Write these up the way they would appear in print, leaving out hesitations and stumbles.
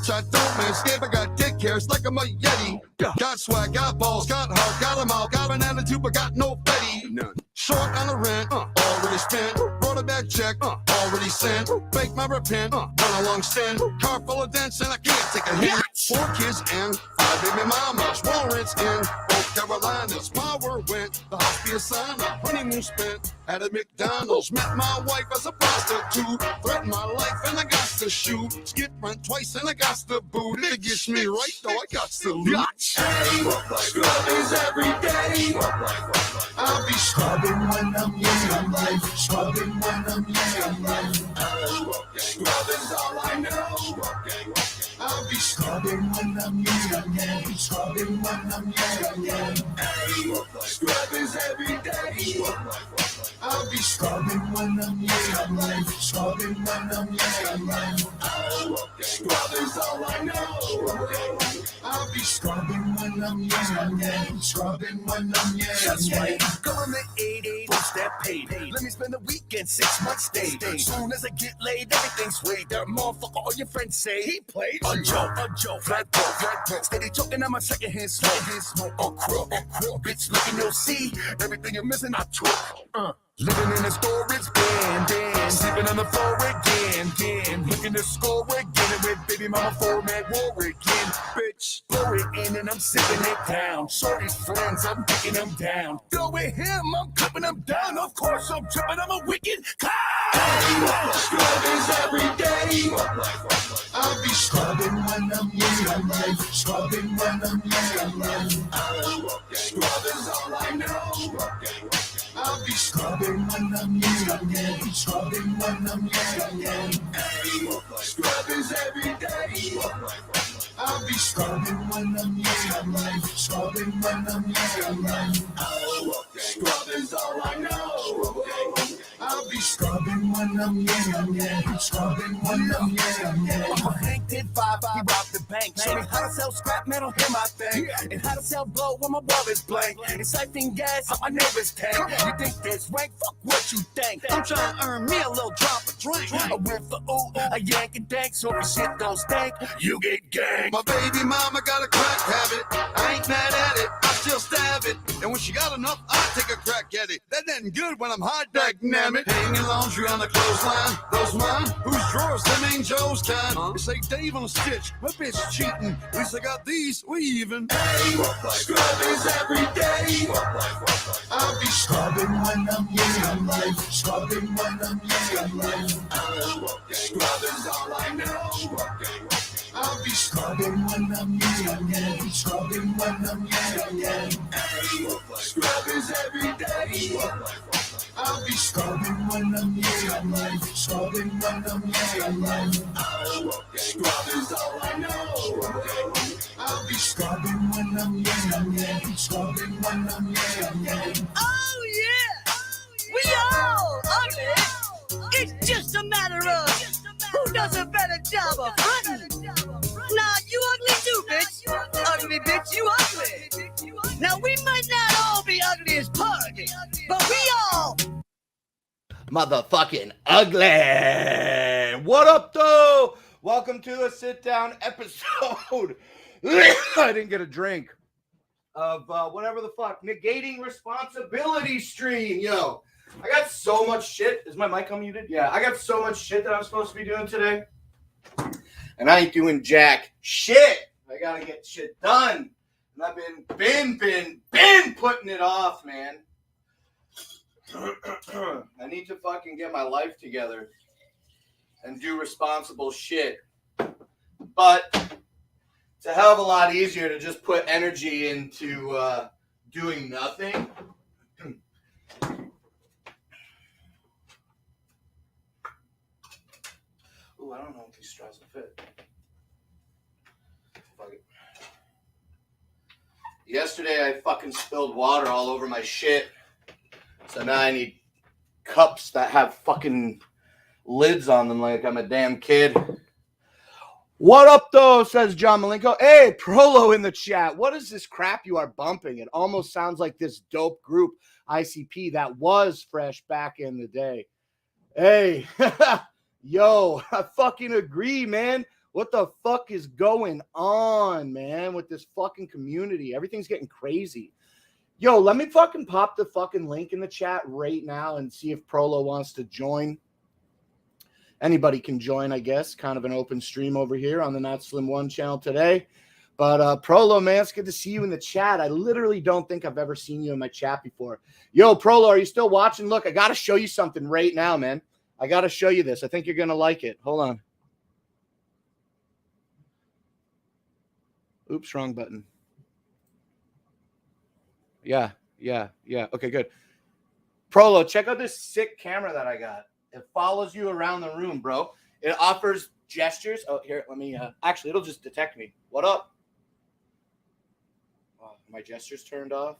bitch, I don't man. Scared I got dick hair, it's like I'm a Yeti. Got swag, got balls, got heart, got them all. Got an attitude, but got no petty. None. Short on the rent, already spent. Wrote a bad check, already sent. Fake my repent, on a long stand. Car full of dents, and I can't take a hint. 4 kids and 5 baby mamas. Warrants in both Carolinas. Power went, the house be assigned. Honeymoon spent at a McDonald's. Met my wife as a prostitute. Threatened my life, and I got to shoot. Skip rent twice, and I got to boot. If it gets me right, though, I got to loot. Hey, scrubbies every day. I'll be scrubbing when I'm young. Scrubbing when I'm young. Scrubbing's all I know. I'll be scrubbing when I'm young. Scrubbing when I'm young. Hey, scrubbing's every day. I'll be scrubbing when I'm young. Scrubbing when I'm young. Scrubbing's all I know. I'll be scrubbing when I'm young. Scrubbing when I'm young. That's right. Government aid, post that paid. Let me spend the weekend, 6 months stay. Soon as I get laid, everything's way. That motherfucker, all your friends say he played. A joke, flat bro. Steady joking on my secondhand smoke. A crook, bitch, looking, you'll see. Everything you're missing, I took. Living in a storage bin, sleeping on the floor again, looking to score again, and with baby mama format war again, bitch, blow it in and I'm sipping it down, shorty's friends, I'm picking them down, go with him, I'm clipping them down, of course I'm tripping, I'm a wicked cow. Scrubbers every day, I'll be scrubbing when I'm young, scrubbing when I'm young, scrubbers all I know. I'll be scrubbing when I'm young, scrubbing when I'm young. Hey, scrubbers every day. I'll be scrubbing when I'm young, scrubbing when I'm young. Scrubbing's all I know. I'll be scrubbing when I'm young, scrubbing when I'm young. Hank did 5, he robbed the bank. Show me how to sell scrap metal, hear my thing. And how to sell blow when my wall is blank. And siphon gas on my neighbor's tank. You think this rank? Fuck what you think. I'm trying to earn me a little drop of drink. A whiff of ooh, a yank and dank. So if shit don't stink, you get gang. My baby mama got a crack habit. I ain't mad at it, I still stab it. And when she got enough, I take a crack at it. That ain't good when I'm hot dynamic. Hanging laundry on the clothesline. Those mine, whose drawers, them ain't Joe's kind. They say Dave on a stitch, my bitch cheating. At least I got these, we even. Hey, scrubbies every day. I'll be scrubbing when I'm young, scrubbing when I'm young. Scrubbing's all I know. I'll be scrubbing when I'm young, scrubbing when I'm young. Hey, scrubbers every day. I'll be scrubbing when I'm young, scrubbing when I'm young. Scrubbing's all I know. I'll be scrubbing when I'm young, scrubbing when I'm young. Oh yeah, we all ugly. It's just a matter of who does a better job of fronting. Nah, you ugly too, bitch. Ugly bitch, you ugly. Now we might not all be ugly as pug, but we all motherfucking ugly. What up, though? Welcome to a sit-down episode. I didn't get a drink of whatever the fuck. Negating responsibility stream, yo. I got so much shit. Is my mic unmuted? Yeah, I got so much shit that I'm supposed to be doing today. And I ain't doing jack shit. I gotta get shit done. And I've been putting it off, man. I need to fucking get my life together and do responsible shit. But it's a hell of a lot easier to just put energy into doing nothing. Ooh, I don't know if these straws will fit. Fuck it. Yesterday I fucking spilled water all over my shit. So now I need cups that have fucking lids on them like I'm a damn kid. What up, though, says John Malenko. Hey, Prolo in the chat. What is this crap you are bumping? It almost sounds like this dope group, ICP, that was fresh back in the day. Hey, yo, I fucking agree, man. What the fuck is going on, man, with this fucking community? Everything's getting crazy. Yo, let me fucking pop the fucking link in the chat right now and see if Prolo wants to join. Anybody can join, I guess. Kind of an open stream over here on the Not Slim One channel today. But Prolo, man, it's good to see you in the chat. I literally don't think I've ever seen you in my chat before. Yo, Prolo, are you still watching? Look, I got to show you something right now, man. I got to show you this. I think you're going to like it. Hold on. Oops, wrong button. Yeah. Okay, good. Prolo, check out this sick camera that I got. It follows you around the room, bro. It offers gestures. Oh, here, let me, actually, it'll just detect me. What up? Oh, my gestures turned off.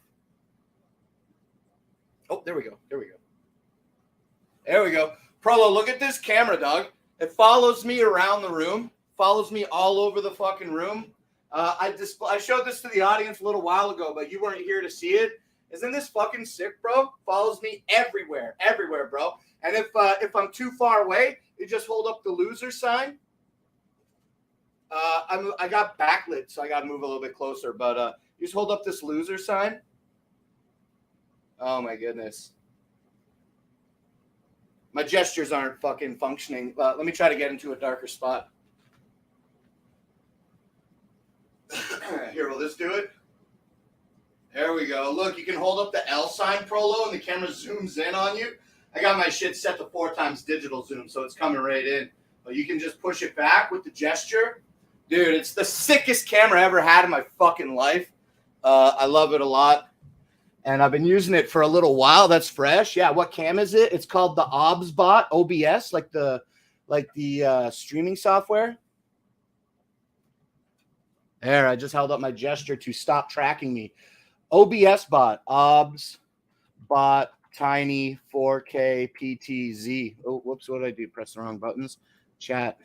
Oh, there we go. There we go. Prolo, look at this camera, dog. It follows me around the room, follows me all over the fucking room. I showed this to the audience a little while ago, but you weren't here to see it. Isn't this fucking sick, bro? Follows me everywhere, bro. And if I'm too far away, you just hold up the loser sign. I got backlit, so I got to move a little bit closer. But you just hold up this loser sign. Oh my goodness. My gestures aren't fucking functioning. Let me try to get into a darker spot. Here, will this do it? There we go. Look, you can hold up the L sign, Prolo, and the camera zooms in on you. I got my shit set to 4x digital zoom, so it's coming right in. But you can just push it back with the gesture. Dude, it's the sickest camera I ever had in my fucking life. I love it a lot. And I've been using it for a little while. That's fresh. Yeah, what cam is it? It's called the OBS, like the streaming software. There, I just held up my gesture to stop tracking me. OBS bot, tiny 4K PTZ. Oh, whoops, what did I do? Press the wrong buttons. Chat.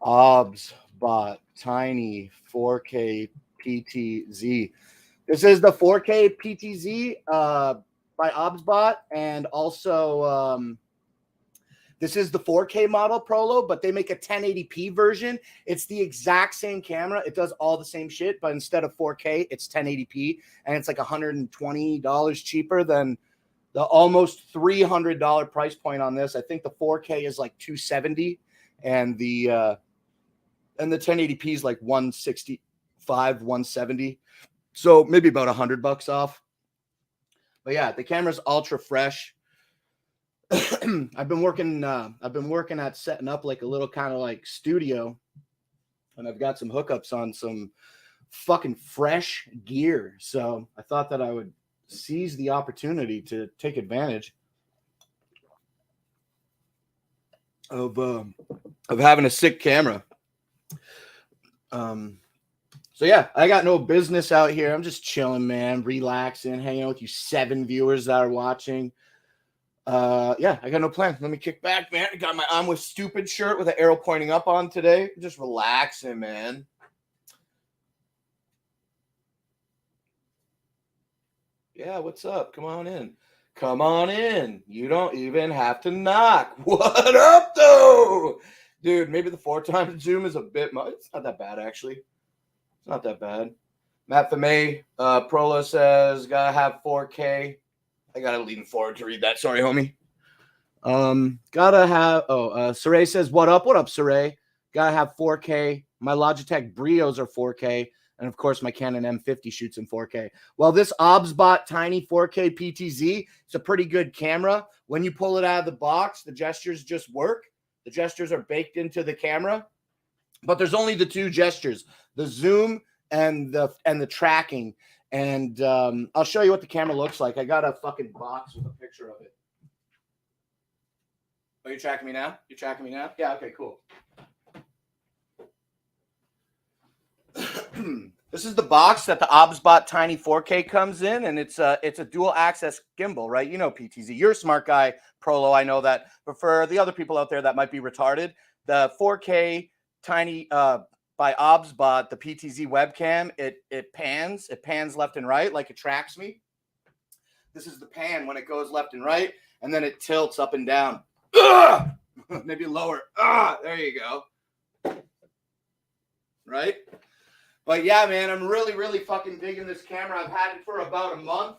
OBS bot, tiny 4K PTZ. This is the 4K PTZ by OBSBot, and also this is the 4K model Prolo, but they make a 1080p version. It's the exact same camera. It does all the same shit, but instead of 4K, it's 1080p, and it's like $120 cheaper than the almost $300 price point on this. I think the 4K is like $270, and the 1080p is like $165, $170. So maybe about $100 off. But yeah, the camera's ultra fresh. I've been working at setting up like a little kind of like studio, and I've got some hookups on some fucking fresh gear. So I thought that I would seize the opportunity to take advantage of having a sick camera. So yeah, I got no business out here. I'm just chilling, man, relaxing, hanging out with you 7 viewers that are watching. Yeah, I got no plan. Let me kick back, man. I got my I'm with stupid shirt with an arrow pointing up on today. Just relaxing, man. Yeah, what's up? Come on in. Come on in. You don't even have to knock. What up, though? Dude, maybe the 4x zoom is a bit much. It's not that bad, actually. Not that bad. Matt Famay, Prolo says, gotta have 4K. I gotta lean forward to read that. Sorry, homie. Gotta have, Saray says, what up, Saray? Gotta have 4K. My Logitech Brios are 4K. And of course, my Canon M50 shoots in 4K. Well, this OBSBot tiny 4K PTZ, it's a pretty good camera. When you pull it out of the box, the gestures just work. The gestures are baked into the camera. But there's only the 2 gestures, the zoom and the tracking. And I'll show you what the camera looks like. I got a fucking box with a picture of it. Oh, you're tracking me now? You're tracking me now? Yeah, okay, cool. This is the box that the OBSBot Tiny 4K comes in, and it's a dual access gimbal, right? You know PTZ. You're a smart guy, Prolo. I know that. But for the other people out there that might be retarded, the 4K Tiny by OBSBot, the PTZ webcam, it pans left and right like it tracks me. This is the pan when it goes left and right, and then it tilts up and down. Ugh! Maybe lower. There you go. Right? But yeah, man, I'm really, really fucking digging this camera. I've had it for about a month.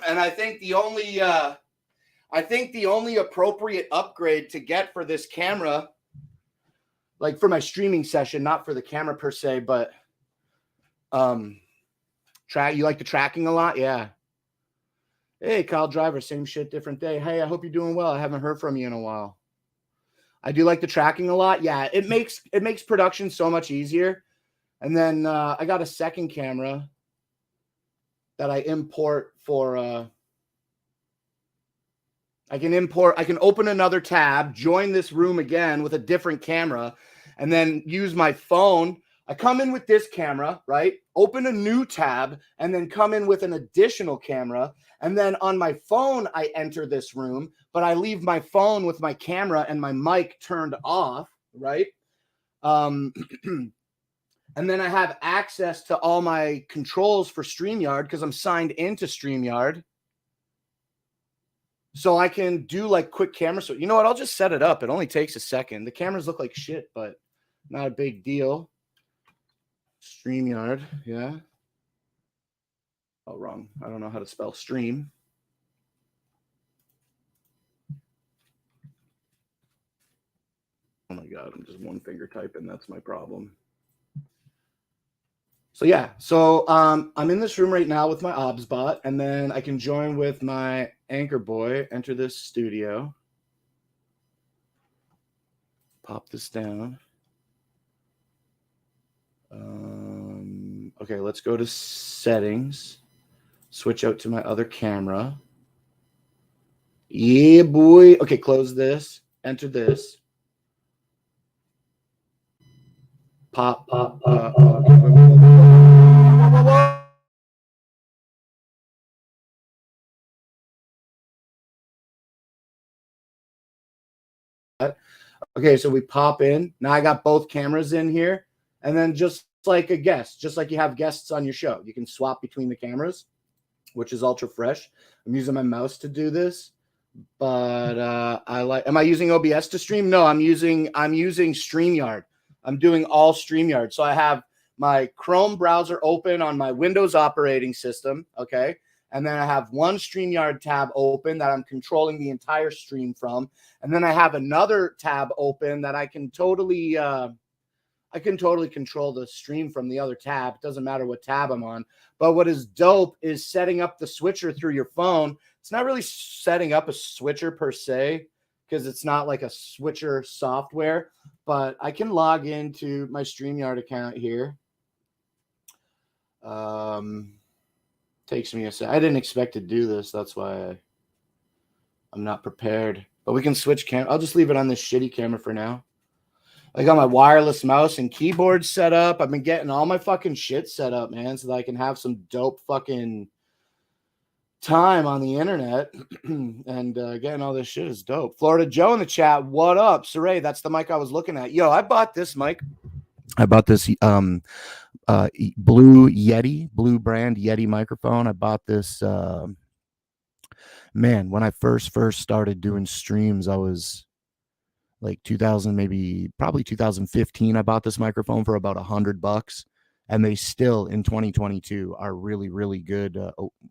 And I think the only appropriate upgrade to get for this camera, like for my streaming session, not for the camera per se, but you like the tracking a lot? Yeah. Hey, Kyle Driver, same shit, different day. Hey, I hope you're doing well. I haven't heard from you in a while. I do like the tracking a lot. Yeah, it makes production so much easier. And then I got a second camera that I import for I can open another tab, join this room again with a different camera, and then use my phone. I come in with this camera, right? Open a new tab, and then come in with an additional camera. And then on my phone, I enter this room, but I leave my phone with my camera and my mic turned off, right? And then I have access to all my controls for StreamYard because I'm signed into StreamYard. So I can do like quick camera. So you know what? I'll just set it up. It only takes a second. The cameras look like shit, but not a big deal. StreamYard, yeah. Oh, wrong. I don't know how to spell stream. Oh my God, I'm just one finger typing. That's my problem. So yeah, so I'm in this room right now with my obs bot, and then I can join with my anchor boy, enter this studio. Pop this down. Okay, let's go to settings. Switch out to my other camera. Yeah, boy. Okay, close this. Enter this. Pop. Okay, so we pop in. Now I got both cameras in here. And then just like a guest, just like you have guests on your show, you can swap between the cameras, which is ultra fresh. I'm using my mouse to do this. But am I using OBS to stream? No, I'm using StreamYard. I'm doing all StreamYard. So I have my Chrome browser open on my Windows operating system, okay? And then I have one StreamYard tab open that I'm controlling the entire stream from. And then I have another tab open that I can totally control the stream from the other tab. It doesn't matter what tab I'm on. But what is dope is setting up the switcher through your phone. It's not really setting up a switcher per se because it's not like a switcher software, but I can log into my StreamYard account here. Takes me a sec. I didn't expect to do this. That's why I'm not prepared. But we can switch camera. I'll just leave it on this shitty camera for now. I got my wireless mouse and keyboard set up. I've been getting all my fucking shit set up, man, so that I can have some dope fucking time on the internet. And getting all this shit is dope. Florida Joe in the chat. What up, Saray? That's the mic I was looking at. Yo, I bought this mic. I bought this blue brand Yeti microphone. I bought this man, when I first started doing streams, I was like 2000, probably 2015. I bought this microphone for about $100, and they still in 2022 are really, really good.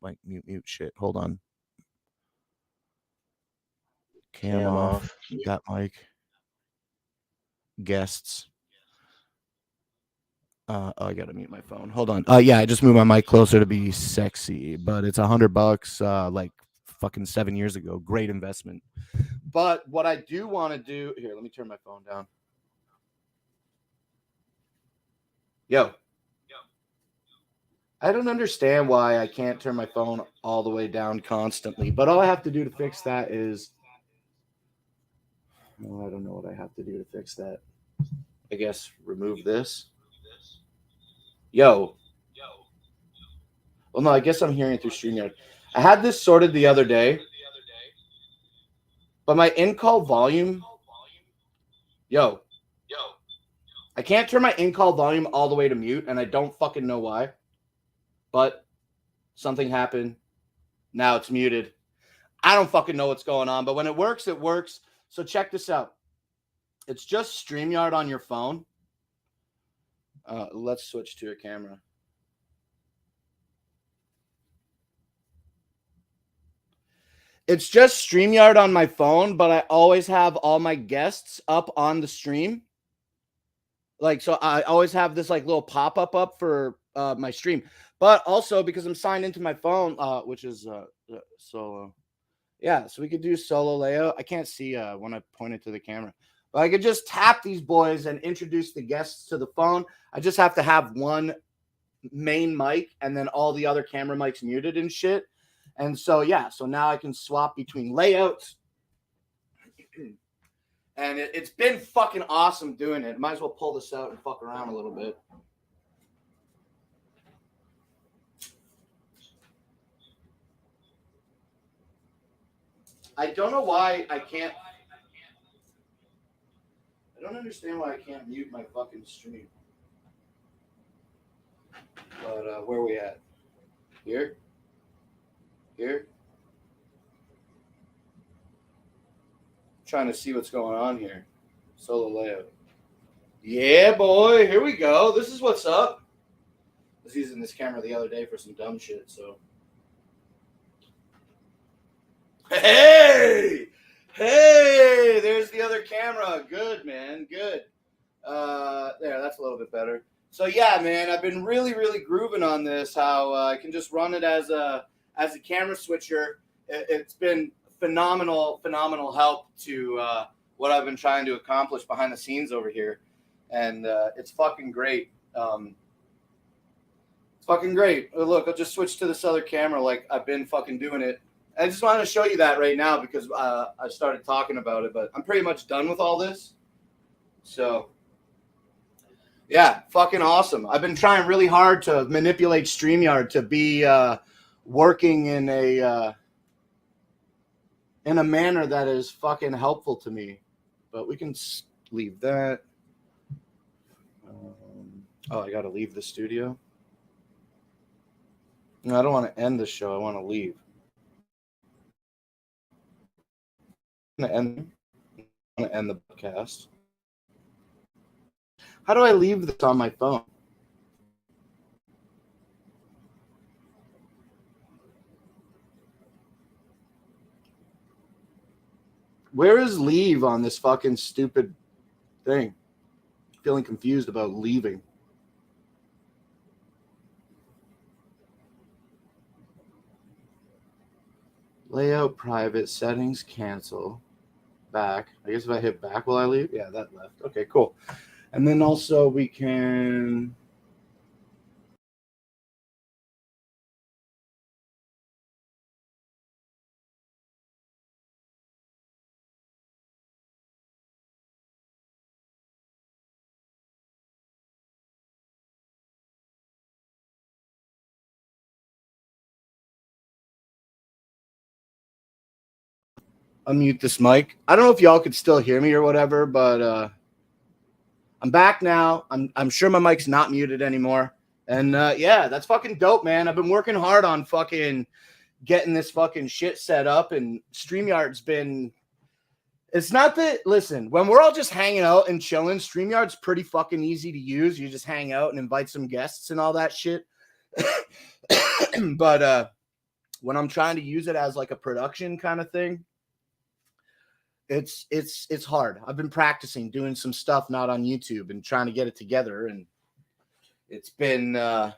Like mute shit. Hold on. Cam off. Got mic. Guests. I gotta mute my phone. Hold on. Yeah, I just moved my mic closer to be sexy, but it's $100. Like fucking 7 years ago. Great investment. But what I do want to do here, let me turn my phone down. Yo. I don't understand why I can't turn my phone all the way down constantly, but all I have to do to fix that is, I don't know what I have to do to fix that. I guess remove this. Yo. Well, no, I guess I'm hearing it through StreamYard. I had this sorted the other day, but my in-call volume, I can't turn my in-call volume all the way to mute, and I don't fucking know why, but something happened. Now it's muted. I don't fucking know what's going on, but when it works, it works. So check this out. It's just StreamYard on your phone. Let's switch to a camera. It's just StreamYard on my phone, but I always have all my guests up on the stream. Like, so I always have this like little pop-up up for my stream. But also because I'm signed into my phone, which is solo. Yeah, so we could do solo layout. I can't see when I point it to the camera. But I could just tap these boys and introduce the guests to the phone. I just have to have one main mic and then all the other camera mics muted and shit. And so, yeah, so now I can swap between layouts. And it's been fucking awesome doing it. Might as well pull this out and fuck around a little bit. I don't know why I can't. I don't understand why I can't mute my fucking stream. But where are we at? Here? Here? Trying to see what's going on here. Solo layout. Yeah, boy. Here we go. This is what's up. I was using this camera the other day for some dumb shit, so. Hey! Hey! There's the other camera. Good, man. Good. There, that's a little bit better. So yeah, man, I've been really, really grooving on this. How I can just run it as a camera switcher. It's been phenomenal help to what I've been trying to accomplish behind the scenes over here, and it's fucking great. It's fucking great. Look, I'll just switch to this other camera like I've been fucking doing it. I just wanted to show you that right now because I started talking about it, but I'm pretty much done with all this. So. Yeah, fucking awesome. I've been trying really hard to manipulate StreamYard to be working in a manner that is fucking helpful to me. But we can leave that. I got to leave the studio. No, I don't want to end the show. I want to leave. I'm going to end the podcast. How do I leave this on my phone? Where is leave on this fucking stupid thing? Feeling confused about leaving. Layout, private, settings, cancel, back. I guess if I hit back, will I leave? Yeah, that left. Okay, cool. And then also we can... unmute this mic. I don't know if y'all could still hear me or whatever, but I'm back now. I'm sure my mic's not muted anymore. And yeah, that's fucking dope, man. I've been working hard on fucking getting this fucking shit set up, and StreamYard's been... It's not that... Listen, when we're all just hanging out and chilling, StreamYard's pretty fucking easy to use. You just hang out and invite some guests and all that shit. But when I'm trying to use it as like a production kind of thing, it's hard. I've been practicing doing some stuff not on YouTube and trying to get it together, and it's been I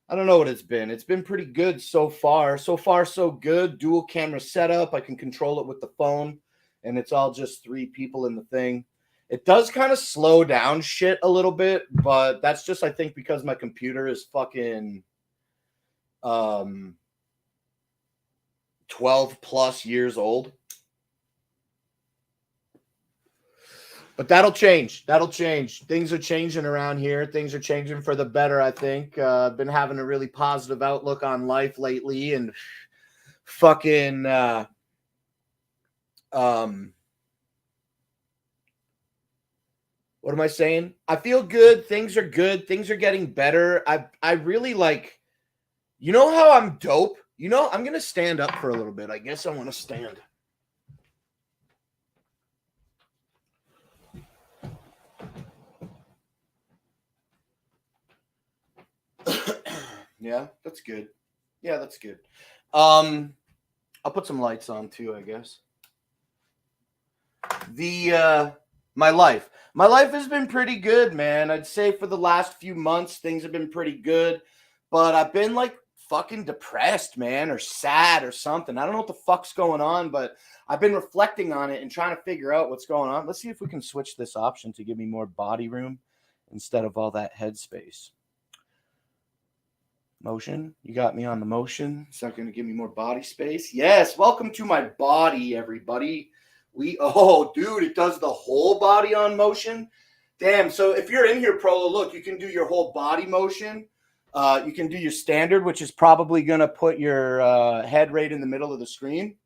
don't know what it's been. It's been pretty good so far. So far, so good. Dual camera setup. I can control it with the phone, and it's all just 3 people in the thing. It does kind of slow down shit a little bit, but that's just, I think, because my computer is fucking 12 plus years old. But that'll change. That'll change. Things are changing around here. Things are changing for the better, I think. I've been having a really positive outlook on life lately, and fucking what am I saying? I feel good. Things are good. Things are getting better. I really like, you know how I'm dope? You know, I'm going to stand up for a little bit. I guess I want to stand. Yeah, that's good. Yeah, that's good. I'll put some lights on too, I guess. My life has been pretty good, man. I'd say for the last few months things have been pretty good, but I've been like fucking depressed, man, or sad or something. I don't know what the fuck's going on, but I've been reflecting on it and trying to figure out what's going on. Let's see if we can switch this option to give me more body room instead of all that head space. Motion. You got me on the motion. Is that going to give me more body space? Yes. Welcome to my body, everybody. Dude, it does the whole body on motion. Damn. So if you're in here, Prolo, look, you can do your whole body motion. You can do your standard, which is probably going to put your head right in the middle of the screen.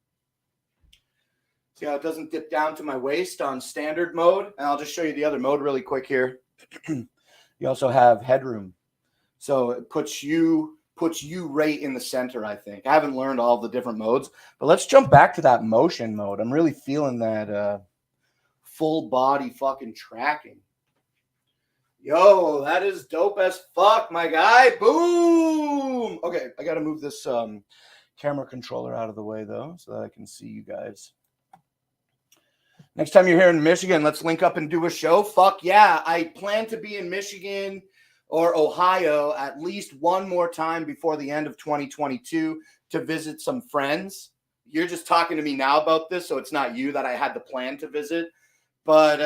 See how it doesn't dip down to my waist on standard mode? And I'll just show you the other mode really quick here. You also have headroom. So it puts you right in the center, I think. I haven't learned all the different modes, but let's jump back to that motion mode. I'm really feeling that full body fucking tracking. Yo, that is dope as fuck, my guy. Boom! Okay, I got to move this camera controller out of the way, though, so that I can see you guys. Next time you're here in Michigan, let's link up and do a show. Fuck yeah. I plan to be in Michigan or Ohio at least one more time before the end of 2022 to visit some friends. You're just talking to me now about this, so it's not you that I had the plan to visit. But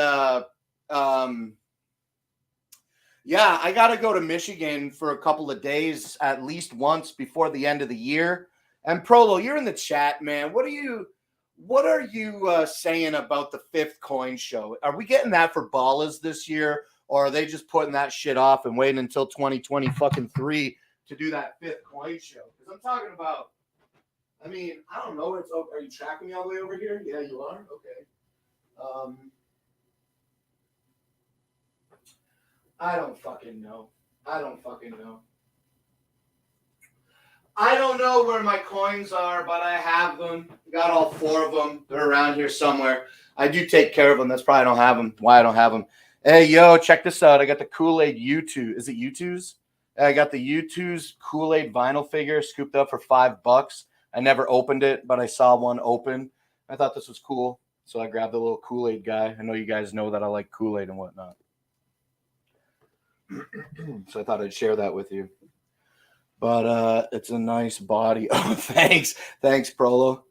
yeah, I got to go to Michigan for a couple of days at least once before the end of the year. And Prolo, you're in the chat, man. What are you saying about the 5th coin show? Are we getting that for Ballas this year? Or are they just putting that shit off and waiting until 2023 to do that 5th coin show? Because I'm talking about, I mean, I don't know. Are you tracking me all the way over here? Yeah, you are? Okay. I don't fucking know. I don't know where my coins are, but I have them. Got all 4 of them. They're around here somewhere. I do take care of them. That's probably why I don't have them. Hey, yo, check this out. I got the Kool-Aid U2. Is it U2's? I got the U2's Kool-Aid vinyl figure scooped up for $5. I never opened it, but I saw one open. I thought this was cool, so I grabbed the little Kool-Aid guy. I know you guys know that I like Kool-Aid and whatnot. So I thought I'd share that with you. But it's a nice body. Oh, thanks, Prolo.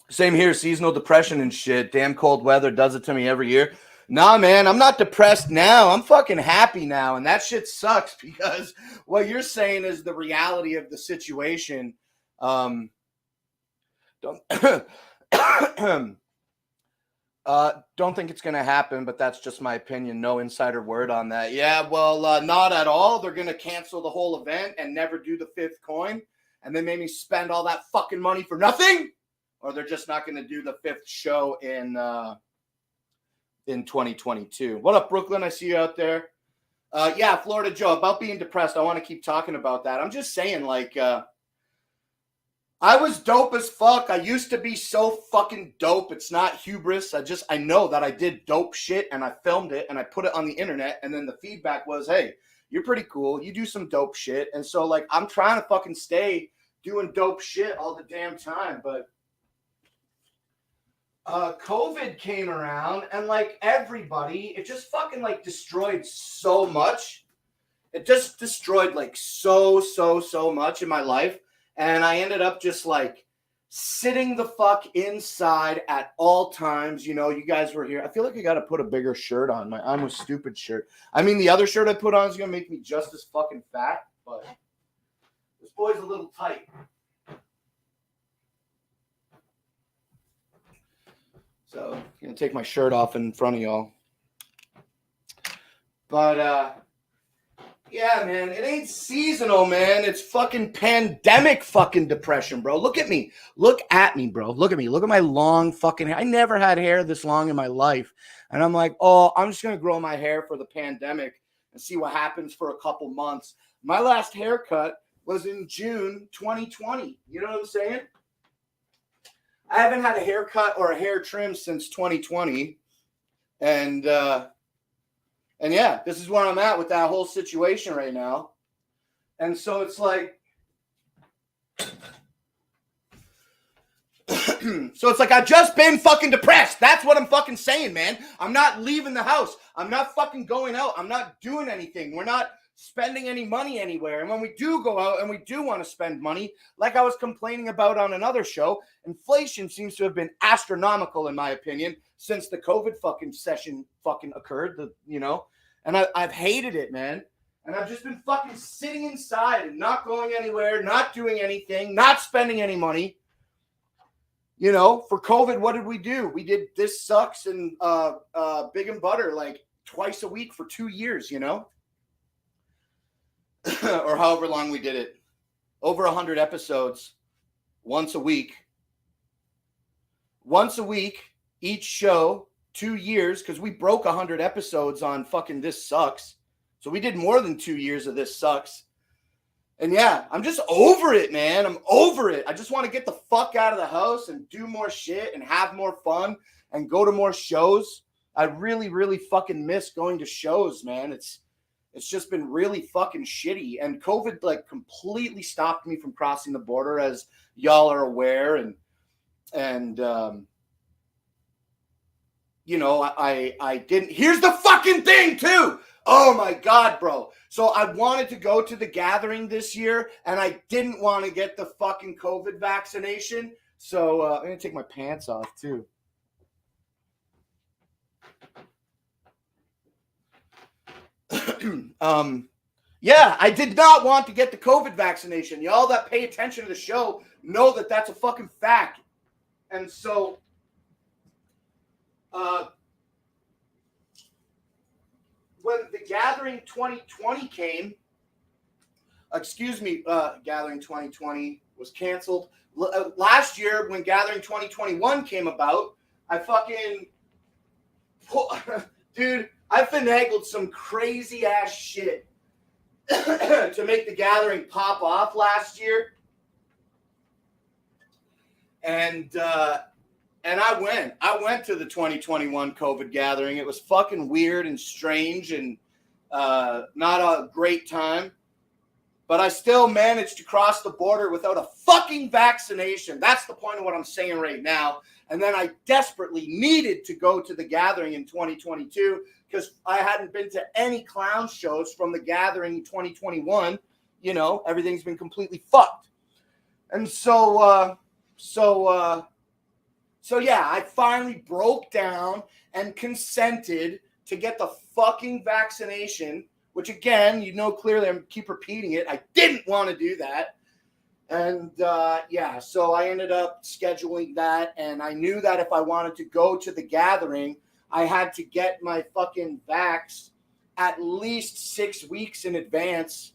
Same here, seasonal depression and shit. Damn cold weather does it to me every year. Nah, man, I'm not depressed now. I'm fucking happy now, and that shit sucks because what you're saying is the reality of the situation. Don't think it's going to happen, but that's just my opinion. No insider word on that. Yeah, well, not at all. They're going to cancel the whole event and never do the 5th coin, and they made me spend all that fucking money for nothing. Or they're just not going to do the 5th show in 2022. What up, Brooklyn? I see you out there. Yeah, Florida Joe, about being depressed. I want to keep talking about that. I'm just saying, like, I was dope as fuck. I used to be so fucking dope. It's not hubris. I know that I did dope shit and I filmed it and I put it on the internet. And then the feedback was, hey, you're pretty cool. You do some dope shit. And so, like, I'm trying to fucking stay doing dope shit all the damn time. But COVID came around and like everybody, it just fucking like destroyed so much. It just destroyed like so much in my life. And I ended up just like sitting the fuck inside at all times. You know, you guys were here. I feel like I got to put a bigger shirt on. My I'm a stupid shirt. I mean, the other shirt I put on is going to make me just as fucking fat, but this boy's a little tight. So I'm going to take my shirt off in front of y'all. But, yeah, man, it ain't seasonal, man. It's fucking pandemic fucking depression, bro. Look at me. Look at me, bro. Look at me. Look at my long fucking hair. I never had hair this long in my life. And I'm like, oh, I'm just going to grow my hair for the pandemic and see what happens for a couple months. My last haircut was in June 2020. You know what I'm saying? I haven't had a haircut or a hair trim since 2020. And yeah, this is where I'm at with that whole situation right now. And so it's like, I've just been fucking depressed. That's what I'm fucking saying, man. I'm not leaving the house. I'm not fucking going out. I'm not doing anything. We're not spending any money anywhere. And when we do go out and we do want to spend money, like I was complaining about on another show, inflation seems to have been astronomical in my opinion since the COVID fucking session fucking occurred, and I've hated it, man. And I've just been fucking sitting inside and not going anywhere, not doing anything, not spending any money. For COVID, what did we do? We did This Sucks and Big and Butter like twice a week for 2 years, or however long we did it. Over 100 episodes, once a week. Once a week, each show, 2 years, because we broke 100 episodes on fucking This Sucks. So we did more than 2 years of This Sucks. And yeah, I'm just over it, man. I'm over it. I just want to get the fuck out of the house and do more shit and have more fun and go to more shows. I really, really fucking miss going to shows, man. It's just been really fucking shitty. And COVID like completely stopped me from crossing the border, as y'all are aware. And I didn't. Here's the fucking thing too. Oh my God, bro. So I wanted to go to the gathering this year and I didn't want to get the fucking COVID vaccination. So I'm going to take my pants off too. Yeah, I did not want to get the COVID vaccination. Y'all that pay attention to the show know that that's a fucking fact. And so, when the Gathering 2020 came, Gathering 2020 was canceled. Last year, when Gathering 2021 came about, I finagled some crazy ass shit to make the Gathering pop off last year. And I went to the 2021 COVID gathering. It was fucking weird and strange and not a great time. But I still managed to cross the border without a fucking vaccination. That's the point of what I'm saying right now. And then I desperately needed to go to the gathering in 2022 because I hadn't been to any clown shows from the gathering in 2021. Everything's been completely fucked. And so yeah, I finally broke down and consented to get the fucking vaccination, which again, clearly I keep repeating it. I didn't want to do that. And yeah, so I ended up scheduling that. And I knew that if I wanted to go to the gathering, I had to get my fucking vax at least 6 weeks in advance.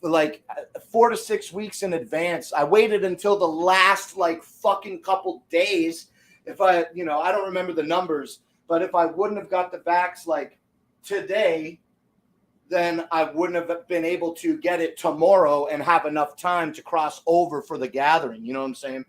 Like 4 to 6 weeks in advance. I waited until the last like fucking couple days. If I don't remember the numbers, but if I wouldn't have got the vax like today, then I wouldn't have been able to get it tomorrow and have enough time to cross over for the gathering. You know what I'm saying?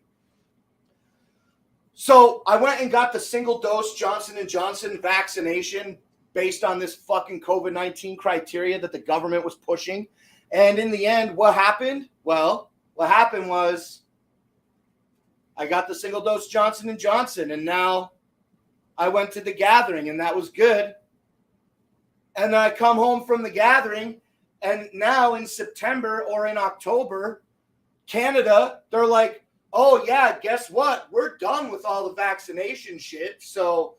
So I went and got the single dose Johnson & Johnson vaccination based on this fucking COVID-19 criteria that the government was pushing. And in the end, what happened? Well, what happened was I got the single dose Johnson & Johnson, and now I went to the gathering, and that was good. And then I come home from the gathering, and now in September or in October, Canada, they're like, oh, yeah, guess what? We're done with all the vaccination shit. So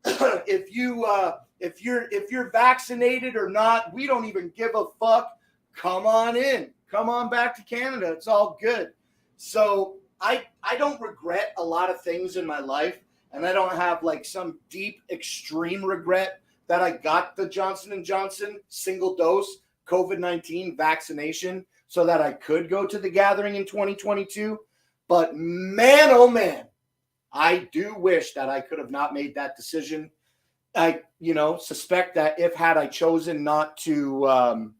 if you're vaccinated or not, we don't even give a fuck. Come on in. Come on back to Canada. It's all good. So I don't regret a lot of things in my life, and I don't have like some deep, extreme regret that I got the Johnson & Johnson single dose COVID-19 vaccination so that I could go to the gathering in 2022. But man, oh man, I do wish that I could have not made that decision. I, suspect that had I chosen not to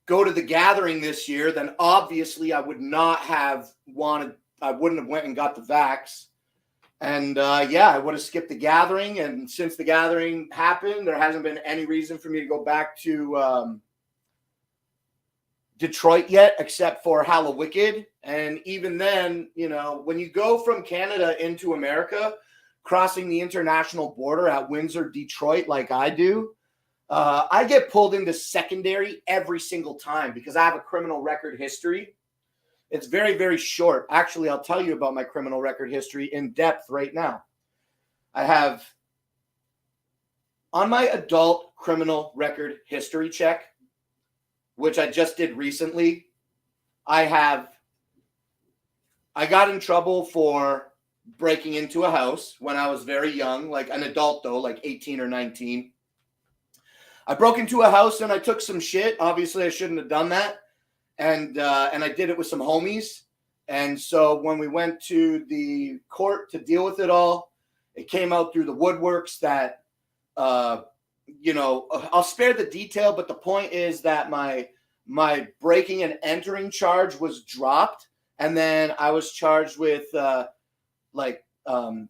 go to the gathering this year, then obviously I would not have wanted, I wouldn't have went and got the vax. And yeah, I would have skipped the gathering. And since the gathering happened, there hasn't been any reason for me to go back to Detroit yet, except for Hallowicked. And even then, you know, when you go from Canada into America, crossing the international border at Windsor, Detroit, like I do, I get pulled into secondary every single time because I have a criminal record history. It's very, very short. Actually, I'll tell you about my criminal record history in depth right now. I have, on my adult criminal record history check, which I just did recently, I got in trouble for breaking into a house when I was very young, like an adult though, like 18 or 19. I broke into a house and I took some shit. Obviously, I shouldn't have done that. And I did it with some homies. And so when we went to the court to deal with it all, it came out through the woodworks that, you know, I'll spare the detail, but the point is that my breaking and charge was dropped. And then I was charged with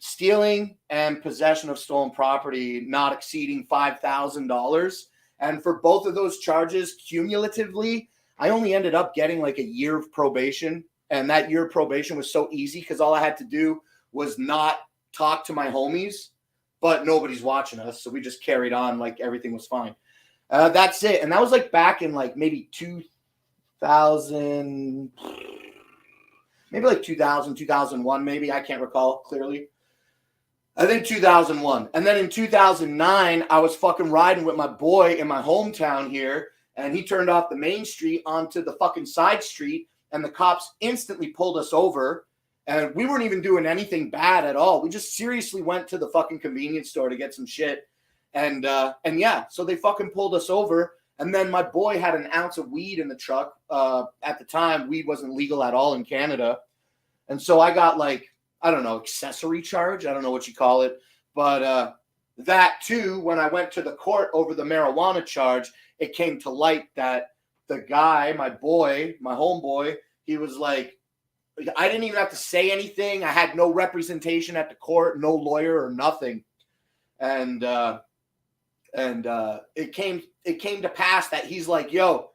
stealing and possession of stolen property not exceeding $5,000. And for both of those charges, cumulatively, I only ended up getting like a year of probation. And that year of probation was so easy because all I had to do was not talk to my homies, but nobody's watching us. So we just carried on like everything was fine. That's it. And that was like back in like maybe 2000, maybe like 2000, 2001, maybe. I can't recall clearly. I think 2001. And then in 2009, I was fucking riding with my boy in my hometown here. And he turned off the main street onto the fucking side street. And the cops instantly pulled us over. And we weren't even doing anything bad at all. We just seriously went to the fucking convenience store to get some shit. And yeah, so they fucking pulled us over. And then my boy had an ounce of weed in the truck. At the time, weed wasn't legal at all in Canada. And so I got like, I don't know, accessory charge. I don't know what you call it. But that too, when I went to the court over the marijuana charge, it came to light that the guy, my boy, my homeboy, he was like, I didn't even have to say anything. I had no representation at the court, no lawyer or nothing. And it came to pass that he's like, yo,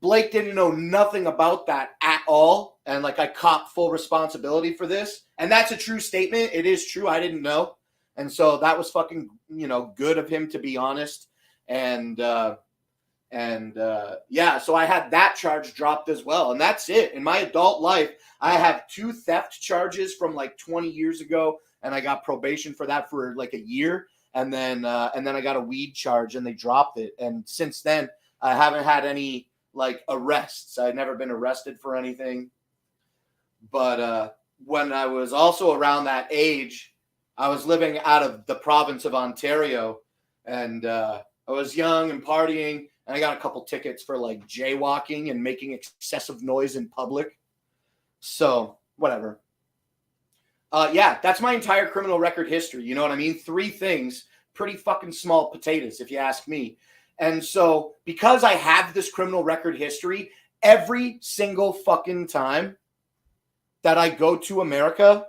Blake didn't know nothing about that at all. And like I cop full responsibility for this. And that's a true statement. It is true. I didn't know. And so that was fucking, you know, good of him to be honest. And yeah, so I had that charge dropped as well. And that's it. In my adult life, I have 2 theft charges from like 20 years ago. And I got probation for that for like a year. And then I got a weed charge and they dropped it. And since then, I haven't had any like arrests. I've never been arrested for anything. But when I was also around that age, I was living out of the province of Ontario. And I was young and partying. And I got a couple tickets for like jaywalking and making excessive noise in public. So whatever. Yeah, that's my entire criminal record history. You know what I mean? 3 things, pretty fucking small potatoes, if you ask me. And so because I have this criminal record history, every single fucking time that I go to America,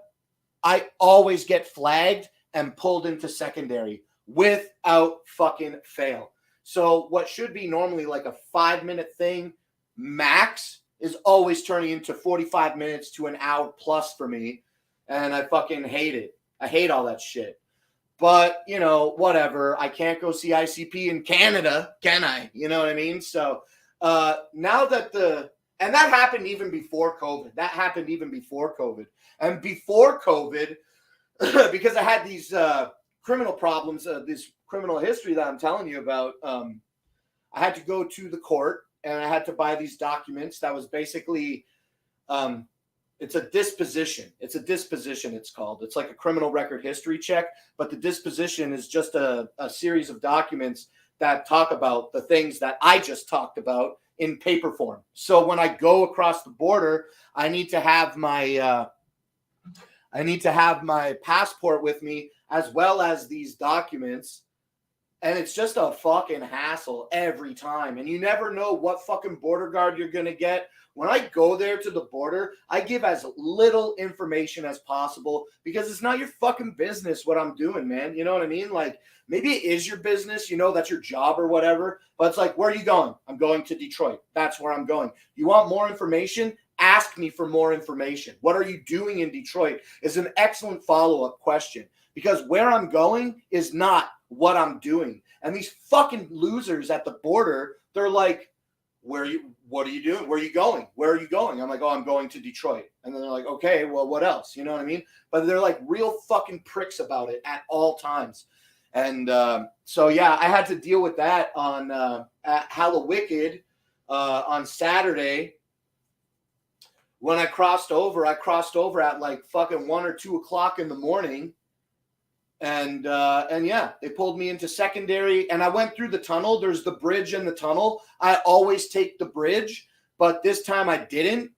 I always get flagged and pulled into secondary without fucking fail. So what should be normally like a 5-minute thing max is always turning into 45 minutes to an hour plus for me. And I fucking hate it. I hate all that shit. But, you know, whatever. I can't go see ICP in Canada, can I? You know what I mean? So now that and that happened even before COVID. And before COVID, because I had these criminal problems, this criminal history that I'm telling you about, I had to go to the court and I had to buy these documents that was basically, it's a disposition. It's called. It's like a criminal record history check, but the disposition is just a series of documents that talk about the things that I just talked about in paper form. So when I go across the border, I need to have my passport with me as well as these documents. And it's just a fucking hassle every time. And you never know what fucking border guard you're going to get. When I go there to the border, I give as little information as possible because it's not your fucking business what I'm doing, man. You know what I mean? Like, maybe it is your business, you know, that's your job or whatever. But it's like, where are you going? I'm going to Detroit. That's where I'm going. You want more information? Ask me for more information. What are you doing in Detroit is an excellent follow-up question because where I'm going is not what I'm doing. And these fucking losers at the border, they're like, what are you doing? Where are you going? Where are you going? I'm like, oh, I'm going to Detroit. And then they're like, okay, well, what else? You know what I mean? But they're like real fucking pricks about it at all times. And so, yeah, I had to deal with that on at Hallowicked on Saturday. When I crossed over at like fucking 1 or 2 o'clock in the morning. And yeah, they pulled me into secondary and I went through the tunnel. There's the bridge and the tunnel. I always take the bridge, but this time I didn't.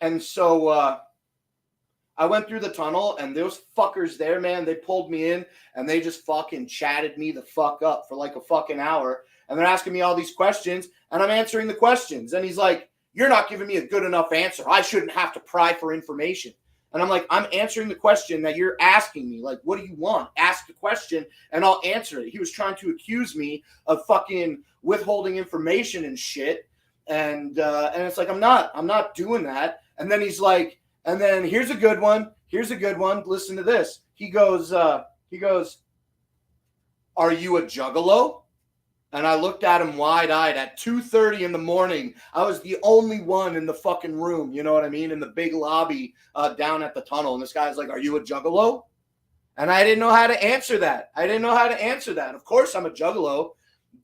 And so I went through the tunnel and those fuckers there, man, they pulled me in and they just fucking chatted me the fuck up for like a fucking hour. And they're asking me all these questions and I'm answering the questions. And he's like, you're not giving me a good enough answer. I shouldn't have to pry for information. And I'm like, I'm answering the question that you're asking me. Like, what do you want? Ask the question and I'll answer it. He was trying to accuse me of fucking withholding information and shit. And it's like, I'm not doing that. And then he's like, and then here's a good one. Listen to this. He goes, are you a juggalo? And I looked at him wide-eyed at 2:30 in the morning. I was the only one in the fucking room, you know what I mean, in the big lobby down at the tunnel. And this guy's like, are you a juggalo? And I didn't know how to answer that. Of course I'm a juggalo.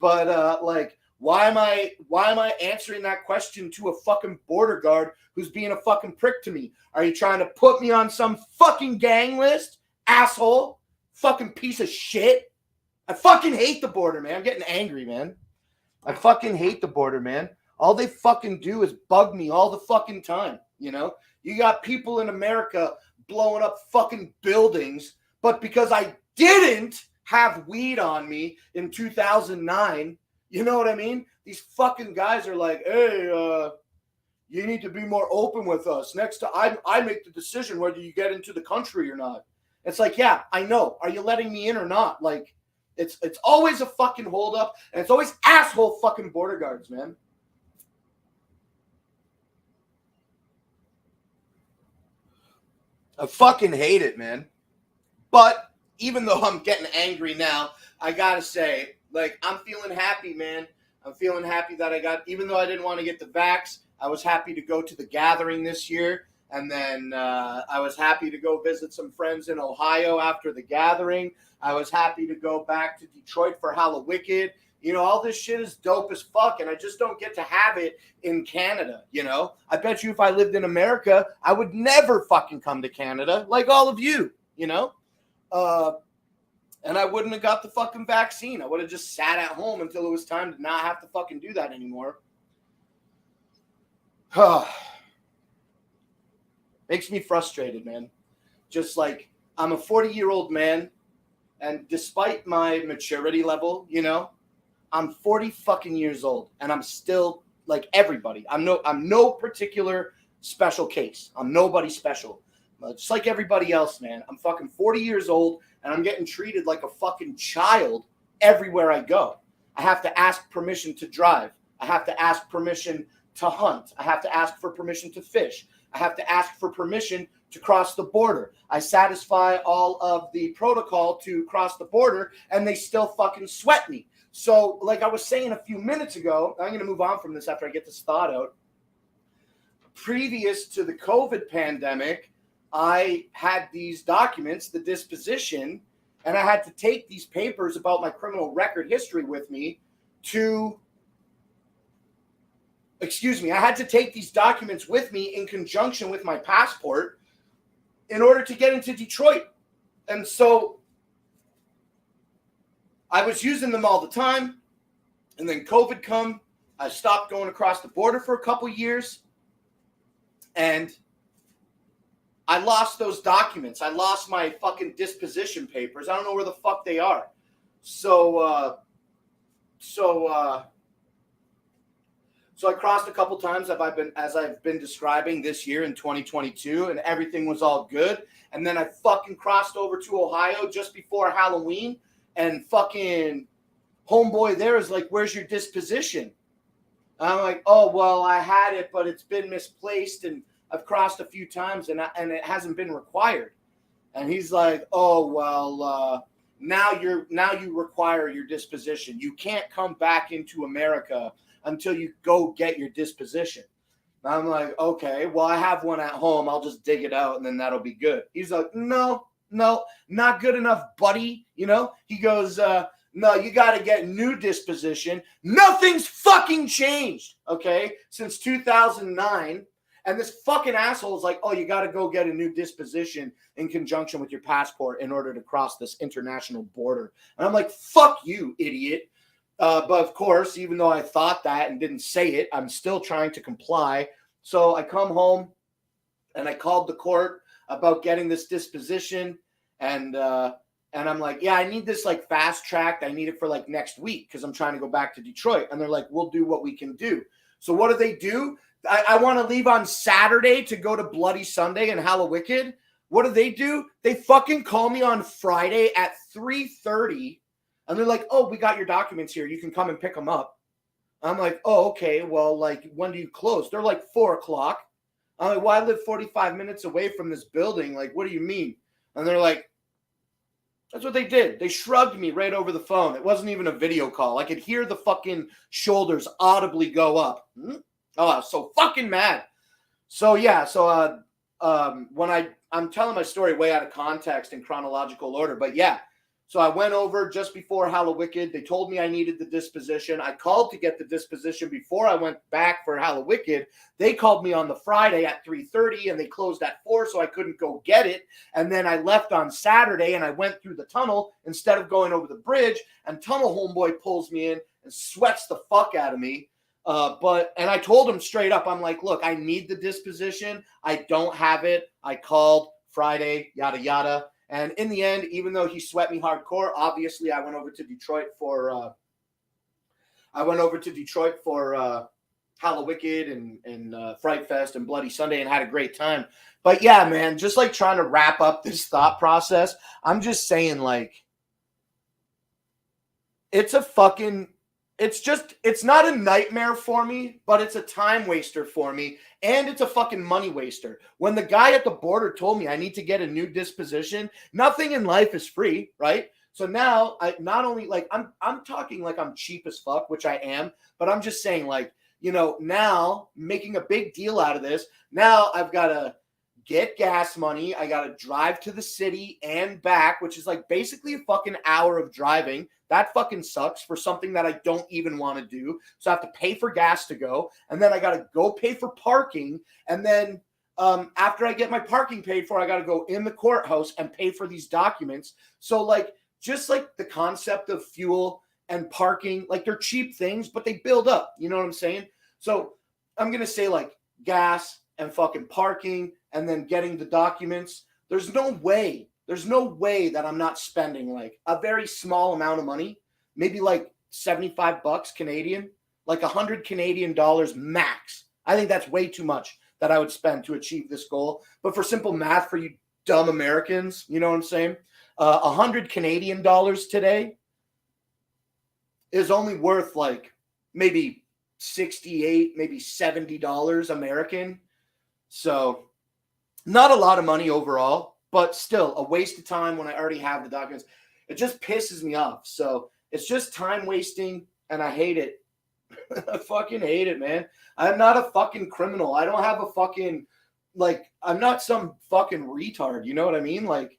But, like, why am I answering that question to a fucking border guard who's being a fucking prick to me? Are you trying to put me on some fucking gang list? Asshole. Fucking piece of shit. I fucking hate the border, man. I'm getting angry, man. I fucking hate the border, man. All they fucking do is bug me all the fucking time, you know? You got people in America blowing up fucking buildings, but because I didn't have weed on me in 2009, you know what I mean? These fucking guys are like, hey, you need to be more open with us. Next time I make the decision whether you get into the country or not. It's like, yeah, I know. Are you letting me in or not? Like, it's always a fucking holdup, and it's always asshole fucking border guards, man. I fucking hate it, man. But even though I'm getting angry now, I gotta say, like, I'm feeling happy, man. I'm feeling happy that even though I didn't want to get the vax, I was happy to go to the gathering this year. And then I was happy to go visit some friends in Ohio after the gathering. I was happy to go back to Detroit for Hallowicked. You know, all this shit is dope as fuck, and I just don't get to have it in Canada, you know? I bet you if I lived in America, I would never fucking come to Canada like all of you, you know? And I wouldn't have got the fucking vaccine. I would have just sat at home until it was time to not have to fucking do that anymore. Makes me frustrated, man. Just like, I'm a 40-year-old man, and despite my maturity level, you know, I'm 40 fucking years old, and I'm still like everybody. I'm no particular special case. I'm nobody special. Just like everybody else, man. I'm fucking 40 years old, and I'm getting treated like a fucking child everywhere I go. I have to ask permission to drive. I have to ask permission to hunt. I have to ask for permission to fish. I have to ask for permission to cross the border. I satisfy all of the protocol to cross the border, and they still fucking sweat me. So, like I was saying a few minutes ago, I'm going to move on from this after I get this thought out. Previous to the COVID pandemic, I had these documents, the disposition, and I had to take these papers about my criminal record history with me I had to take these documents with me in conjunction with my passport in order to get into Detroit. And so I was using them all the time. And then COVID come. I stopped going across the border for a couple years. And I lost those documents. I lost my fucking disposition papers. I don't know where the fuck they are. So I crossed a couple times as I've been describing this year in 2022, and everything was all good. And then I fucking crossed over to Ohio just before Halloween, and fucking homeboy there is like, "Where's your disposition?" I'm like, "Oh, well, I had it, but it's been misplaced, and I've crossed a few times, and it hasn't been required." And he's like, "Oh, well, now you require your disposition. You can't come back into America until you go get your disposition." And I'm like, "Okay, well, I have one at home. I'll just dig it out, and then that'll be good." He's like, "No, not good enough, buddy." He goes, "No, you got to get new disposition." Nothing's fucking changed, okay, since 2009. And this fucking asshole is like, "Oh, you got to go get a new disposition in conjunction with your passport in order to cross this international border." And I'm like, "Fuck you, idiot." But of course, even though I thought that and didn't say it, I'm still trying to comply. So I come home and I called the court about getting this disposition. And I'm like, "Yeah, I need this like fast tracked. I need it for like next week because I'm trying to go back to Detroit." And they're like, "We'll do what we can do." So what do? I want to leave on Saturday to go to Bloody Sunday and Hallowicked. What do? They fucking call me on Friday at 3:30, and they're like, "Oh, we got your documents here. You can come and pick them up." I'm like, "Oh, okay. Well, like, when do you close?" They're like 4:00. I'm like, "Well, I live 45 minutes away from this building. Like, what do you mean?" And they're like, that's what they did. They shrugged me right over the phone. It wasn't even a video call. I could hear the fucking shoulders audibly go up. Oh, I was so fucking mad. So yeah, when I'm telling my story way out of context in chronological order, but yeah. So I went over just before Hallowicked. They told me I needed the disposition. I called to get the disposition before I went back for Hallowicked. They called me on the Friday at 3:30, and they closed at 4, so I couldn't go get it. And then I left on Saturday, and I went through the tunnel instead of going over the bridge, and tunnel homeboy pulls me in and sweats the fuck out of me. And I told him straight up, I'm like, "Look, I need the disposition. I don't have it. I called Friday, yada, yada." And in the end, even though he sweat me hardcore, obviously I went over to Detroit for Hallowicked and Fright Fest and Bloody Sunday and had a great time. But yeah, man, just like trying to wrap up this thought process, I'm just saying, like, it's not a nightmare for me, but it's a time waster for me, and it's a fucking money waster. When the guy at the border told me I need to get a new disposition, nothing in life is free, right? So now I not only like I'm talking like I'm cheap as fuck, which I am, but I'm just saying, like, now making a big deal out of this. Now I've got to get gas money. I got to drive to the city and back, which is like basically a fucking hour of driving. That fucking sucks for something that I don't even want to do. So I have to pay for gas to go. And then I got to go pay for parking. And then after I get my parking paid for, I got to go in the courthouse and pay for these documents. So like, just like the concept of fuel and parking, like they're cheap things, but they build up. You know what I'm saying? So I'm going to say like gas and fucking parking and then getting the documents. There's no way that I'm not spending like a very small amount of money, maybe like $75 Canadian, like $100 Canadian max. I think that's way too much that I would spend to achieve this goal. But for simple math, for you dumb Americans, you know what I'm saying? $100 Canadian today is only worth like maybe $68, maybe $70 American. So not a lot of money overall, but still a waste of time when I already have the documents. It just pisses me off. So it's just time wasting, and I hate it. I fucking hate it, man. I'm not a fucking criminal. I don't have a fucking, like, I'm not some fucking retard. You know what I mean? Like,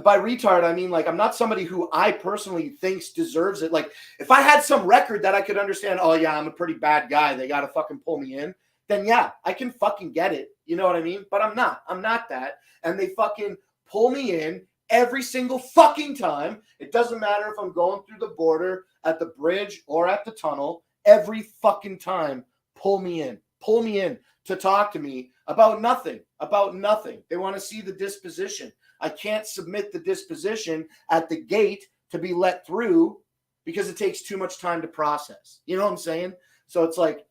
by retard, I mean, like, I'm not somebody who I personally thinks deserves it. Like, if I had some record that I could understand, oh, yeah, I'm a pretty bad guy, they got to fucking pull me in, then yeah, I can fucking get it. You know what I mean? But I'm not that. And they fucking pull me in every single fucking time. It doesn't matter if I'm going through the border, at the bridge, or at the tunnel. Every fucking time, pull me in. pull me in to talk to me about nothing, They want to see the disposition. I can't submit the disposition at the gate to be let through because it takes too much time to process. You know what I'm saying? So it's like,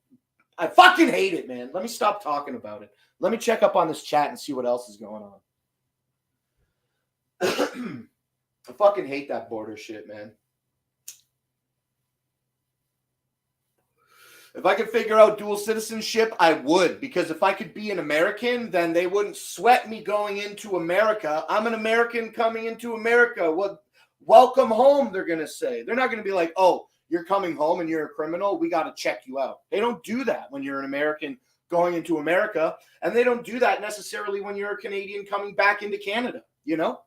I fucking hate it, man. Let me stop talking about it. Let me check up on this chat and see what else is going on. I fucking hate that border shit, man. If I could figure out dual citizenship, I would. Because if I could be an American, then they wouldn't sweat me going into America. I'm an American coming into America. What? Welcome home, they're going to say. They're not going to be like, oh, you're coming home and you're a criminal. We got to check you out. They don't do that when you're an American going into America. And they don't do that necessarily when you're a Canadian coming back into Canada, you know?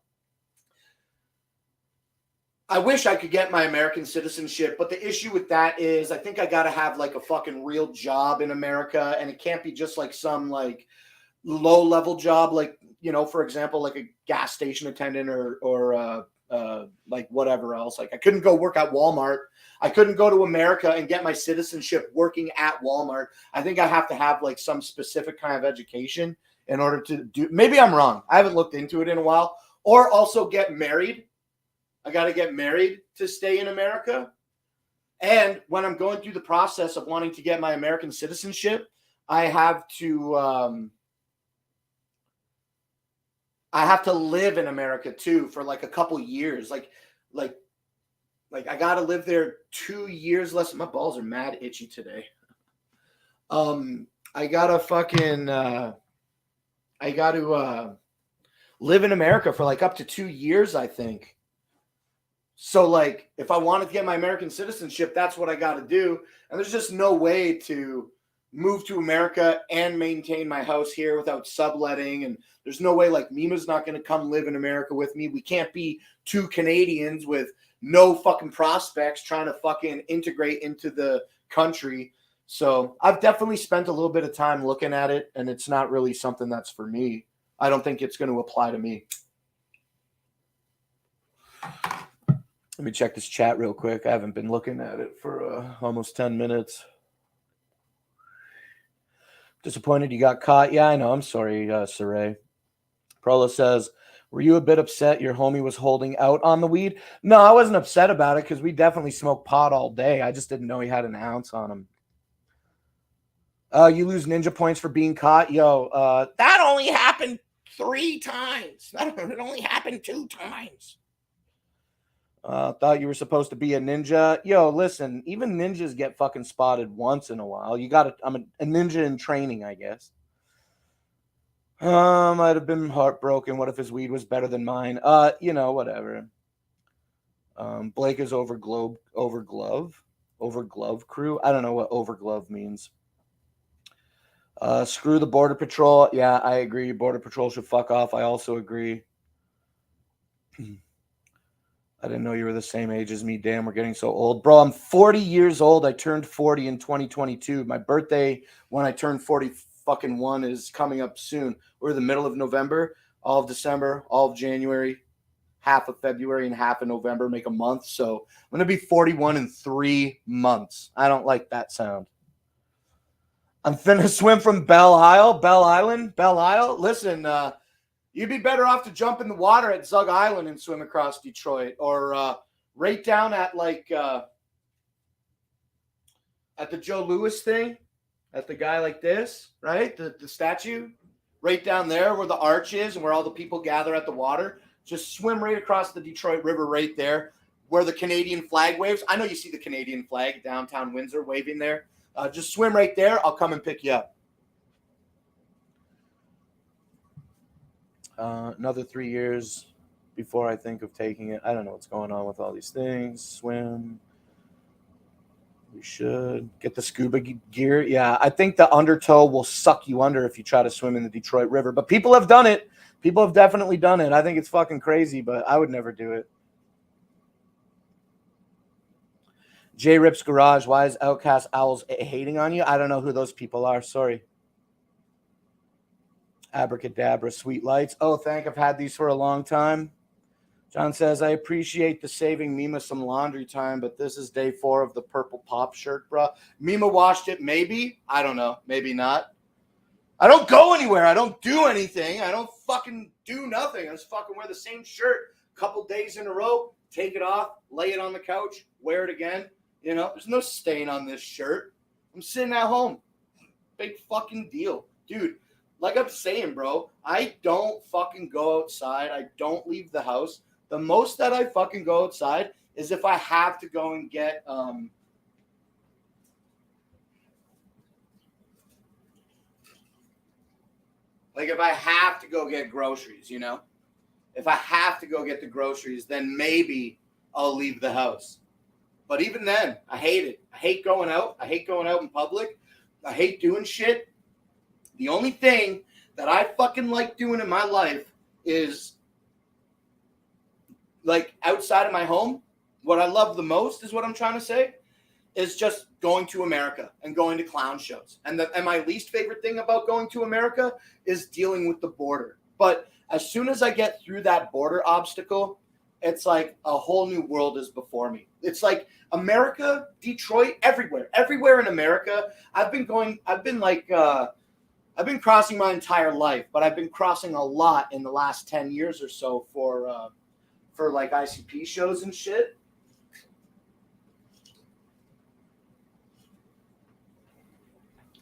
I wish I could get my American citizenship, but the issue with that is I think I got to have like a fucking real job in America, and it can't be just like some like low-level job, like, you know, for example, like a gas station attendant or like whatever else. Like I couldn't go work at Walmart. I couldn't go to America and get my citizenship working at Walmart. I think I have to have like some specific kind of education in order to do. Maybe I'm wrong. I haven't looked into it in a while. Or also get married. I got to get married to stay in America. And when I'm going through the process of wanting to get my American citizenship, I have to live in America too for like a couple years. Like I got to live there 2 years less. My balls are mad itchy today. I got to live in America for like up to 2 years, I think. So, like, if I wanted to get my American citizenship, that's what I got to do. And there's just no way to move to America and maintain my house here without subletting. And there's no way, like, Mima's not going to come live in America with me. We can't be two Canadians with no fucking prospects trying to fucking integrate into the country. So I've definitely spent a little bit of time looking at it, and it's not really something that's for me. I don't think it's going to apply to me. Let me check this chat real quick. I haven't been looking at it for almost 10 minutes. Disappointed you got caught. Yeah, I know. I'm sorry, Saray. Prolo says, were you a bit upset your homie was holding out on the weed? No, I wasn't upset about it because we definitely smoked pot all day. I just didn't know he had an ounce on him. You lose ninja points for being caught? Yo, that only happened 3 times. It only happened 2 times. Thought you were supposed to be a ninja. Yo, listen, even ninjas get fucking spotted once in a while. I'm a ninja in training, I guess. I'd have been heartbroken. What if his weed was better than mine? You know, whatever. Blake is over glove crew. I don't know what over glove means. Screw the Border Patrol. Yeah, I agree. Border Patrol should fuck off. I also agree. I didn't know you were the same age as me. Damn, we're getting so old. Bro, I'm 40 years old. I turned 40 in 2022. My birthday, when I turned 41, is coming up soon. We're in the middle of November, all of December, all of January, half of February, and half of November. Make a month. So I'm going to be 41 in 3 months. I don't like that sound. I'm finna swim from Belle Island. Listen, you'd be better off to jump in the water at Zug Island and swim across Detroit, or right down at like at the Joe Louis thing, at the guy like this, right? The statue right down there where the arch is and where all the people gather at the water. Just swim right across the Detroit River right there where the Canadian flag waves. I know you see the Canadian flag downtown Windsor waving there. Just swim right there. I'll come and pick you up. Another 3 years before I think of taking it. I don't know what's going on with all these things. Swim. We should get the scuba gear. Yeah, I think the undertow will suck you under if you try to swim in the Detroit River. But people have done it. People have definitely done it. I think it's fucking crazy, but I would never do it. J Rip's Garage. Why is Outcast Owls hating on you? I don't know who those people are. Sorry. Abracadabra, Sweet Lights. Oh, thank. I've had these for a long time. John says, I appreciate the saving Mima some laundry time, but this is day 4 of the purple pop shirt, bro. Mima washed it, maybe. I don't know. Maybe not. I don't go anywhere. I don't do anything. I don't fucking do nothing. I just fucking wear the same shirt a couple days in a row, take it off, lay it on the couch, wear it again. You know, there's no stain on this shirt. I'm sitting at home. Big fucking deal. Dude, like I'm saying, bro, I don't fucking go outside. I don't leave the house. The most that I fucking go outside is if I have to go and get like if I have to go get groceries, you know? If I have to go get the groceries, then maybe I'll leave the house. But even then, I hate it. I hate going out. I hate going out in public. I hate doing shit. The only thing that I fucking like doing in my life is, like, outside of my home, what I love the most is what I'm trying to say, is just going to America and going to clown shows. And my least favorite thing about going to America is dealing with the border. But as soon as I get through that border obstacle, it's like a whole new world is before me. It's like America, Detroit, everywhere in America. I've been crossing my entire life, but I've been crossing a lot in the last 10 years or so for like ICP shows and shit.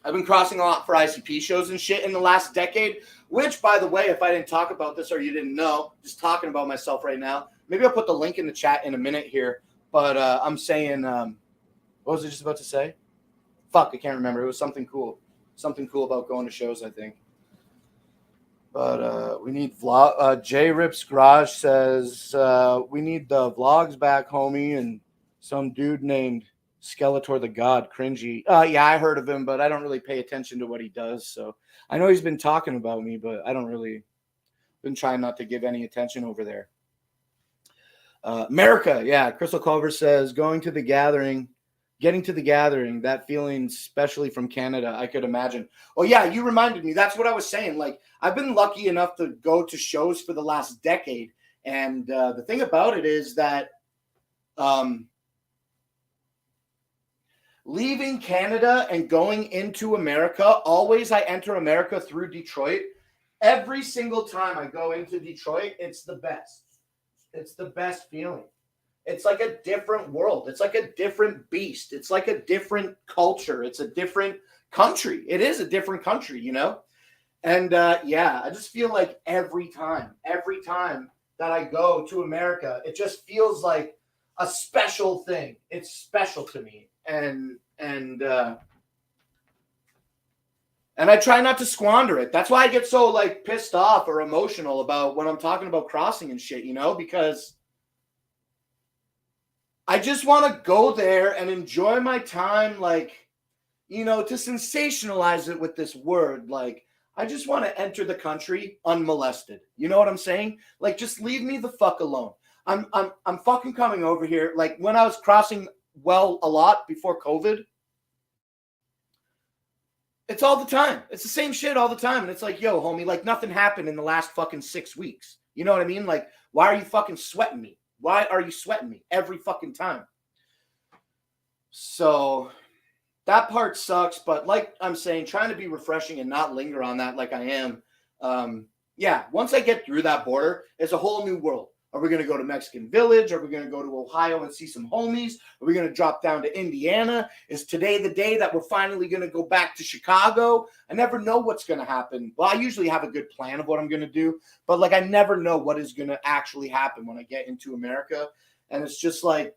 I've been crossing a lot for ICP shows and shit in the last decade, which, by the way, if I didn't talk about this or you didn't know, just talking about myself right now, maybe I'll put the link in the chat in a minute here, but I'm saying, what was I just about to say? Fuck, I can't remember. It was something cool. Something cool about going to shows, I think. But we need vlog. J Rips Garage says we need the vlogs back, homie, and some dude named Skeletor the God, cringy. Yeah, I heard of him, but I don't really pay attention to what he does. So I know he's been talking about me, but I don't really been trying not to give any attention over there. America, yeah. Crystal Culver says getting to the gathering, that feeling, especially from Canada, I could imagine. Oh yeah, you reminded me. That's what I was saying. Like, I've been lucky enough to go to shows for the last decade, and the thing about it is that leaving Canada and going into America, always I enter America through Detroit. Every single time I go into Detroit, it's the best. It's the best feeling. It's like a different world. It's like a different beast. It's like a different culture. It's a different country. It is a different country, you know? And yeah, I just feel like every time that I go to America, it just feels like a special thing. It's special to me. And I try not to squander it. That's why I get so like pissed off or emotional about when I'm talking about crossing and shit, you know, because I just want to go there and enjoy my time, like, you know, to sensationalize it with this word. Like, I just want to enter the country unmolested. You know what I'm saying? Like, just leave me the fuck alone. I'm fucking coming over here. Like, when I was crossing a lot before COVID, it's all the time. It's the same shit all the time. And it's like, yo, homie, like nothing happened in the last fucking 6 weeks. You know what I mean? Like, why are you fucking sweating me? Why are you sweating me every fucking time? So that part sucks. But like I'm saying, trying to be refreshing and not linger on that like I am. Yeah, once I get through that border, it's a whole new world. Are we going to go to Mexican Village? Are we going to go to Ohio and see some homies? Are we going to drop down to Indiana? Is today the day that we're finally going to go back to Chicago? I never know what's going to happen. Well, I usually have a good plan of what I'm going to do, but like I never know what is going to actually happen when I get into America. And it's just like,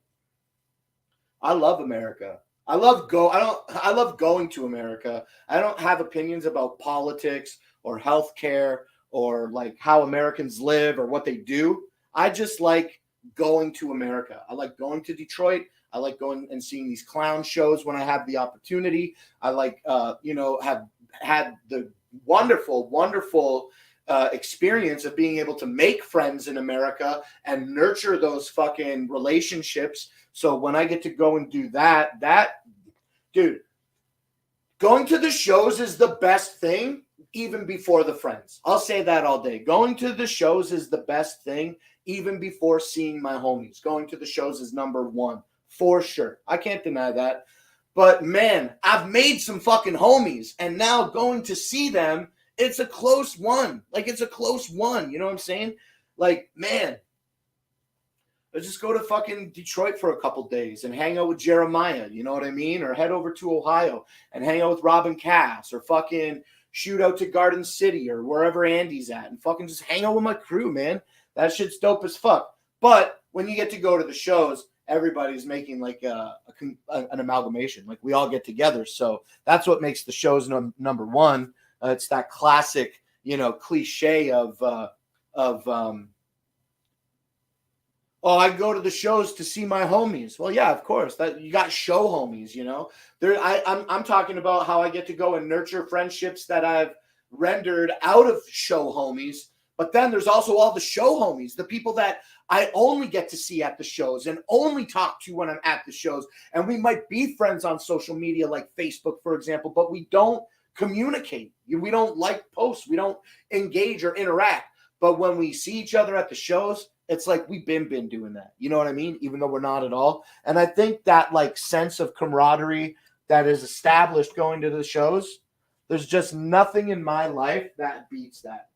I love America. I love going to America. I don't have opinions about politics or healthcare or like how Americans live or what they do. I just like going to America. I like going to Detroit. I like going and seeing these clown shows when I have the opportunity. I like, have had the wonderful experience of being able to make friends in America and nurture those fucking relationships. So when I get to go and do that, dude, going to the shows is the best thing. even before the friends. I'll say that all day. Going to the shows is the best thing, even before seeing my homies. Going to the shows is number one, for sure. I can't deny that. But man, I've made some fucking homies, and now going to see them, it's a close one. Like, it's a close one. You know what I'm saying? Like, man, let's just go to fucking Detroit for a couple days and hang out with Jeremiah. You know what I mean? Or head over to Ohio and hang out with Robin Cass, or fucking shoot out to Garden City or wherever Andy's at and fucking just hang out with my crew, man. That shit's dope as fuck. But when you get to go to the shows, everybody's making like an amalgamation. Like, we all get together. So that's what makes the shows number one. It's that classic, you know, cliche of oh, I go to the shows to see my homies. Well, yeah, of course. That you got show homies, you know. I'm talking about how I get to go and nurture friendships that I've rendered out of show homies. But then there's also all the show homies, the people that I only get to see at the shows and only talk to when I'm at the shows. And we might be friends on social media like Facebook, for example, but we don't communicate. We don't like posts. We don't engage or interact. But when we see each other at the shows, it's like we've been doing that. You know what I mean? Even though we're not at all. And I think that like sense of camaraderie that is established going to the shows, there's just nothing in my life that beats that.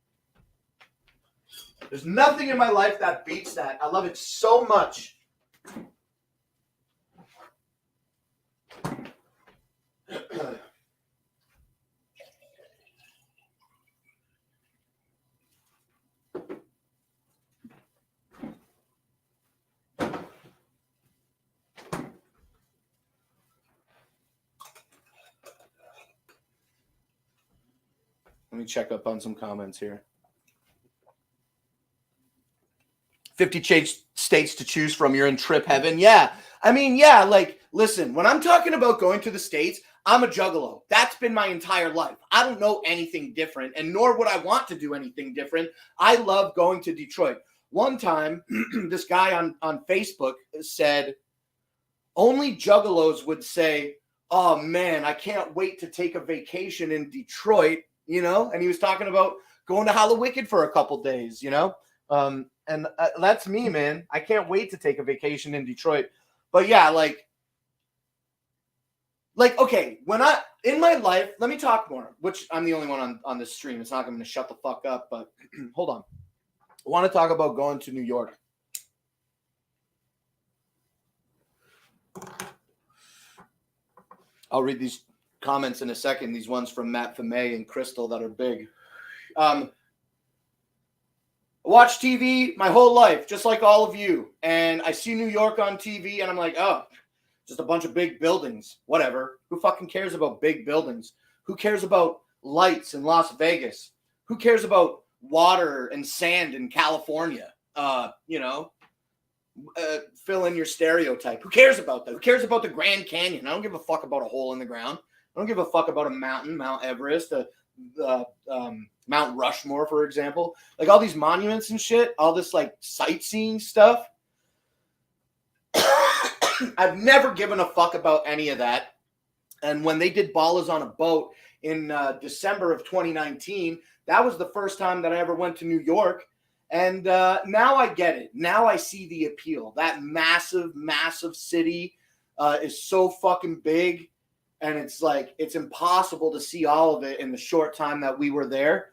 There's nothing in my life that beats that. I love it so much. Let me check up on some comments here. 50 states to choose from. You're in trip heaven. Yeah. I mean, yeah, like, listen, when I'm talking about going to the States, I'm a juggalo. That's been my entire life. I don't know anything different, and nor would I want to do anything different. I love going to Detroit. One time, this guy on Facebook said, only juggalos would say, oh, man, I can't wait to take a vacation in Detroit, you know? And he was talking about going to Hallowicked for a couple days, you know? And that's me, man. I can't wait to take a vacation in Detroit. But yeah, like, okay, in my life, let me talk more, which I'm the only one on this stream. It's not going to shut the fuck up, but hold on. I want to talk about going to New York. I'll read these comments in a second. These ones from Matt Famay and Crystal that are big. Watch TV my whole life, just like all of you. And I see New York on TV, and I'm like, oh, just a bunch of big buildings. Whatever. Who fucking cares about big buildings? Who cares about lights in Las Vegas? Who cares about water and sand in California? You know, fill in your stereotype. Who cares about that? Who cares about the Grand Canyon? I don't give a fuck about a hole in the ground. I don't give a fuck about a mountain, Mount Everest, Mount Rushmore, for example. Like all these monuments and shit, all this like sightseeing stuff. I've never given a fuck about any of that. And when they did Ballers on a Boat in December of 2019, that was the first time that I ever went to New York. And now I get it. Now I see the appeal. That massive, massive city is so fucking big. And it's like, it's impossible to see all of it in the short time that we were there.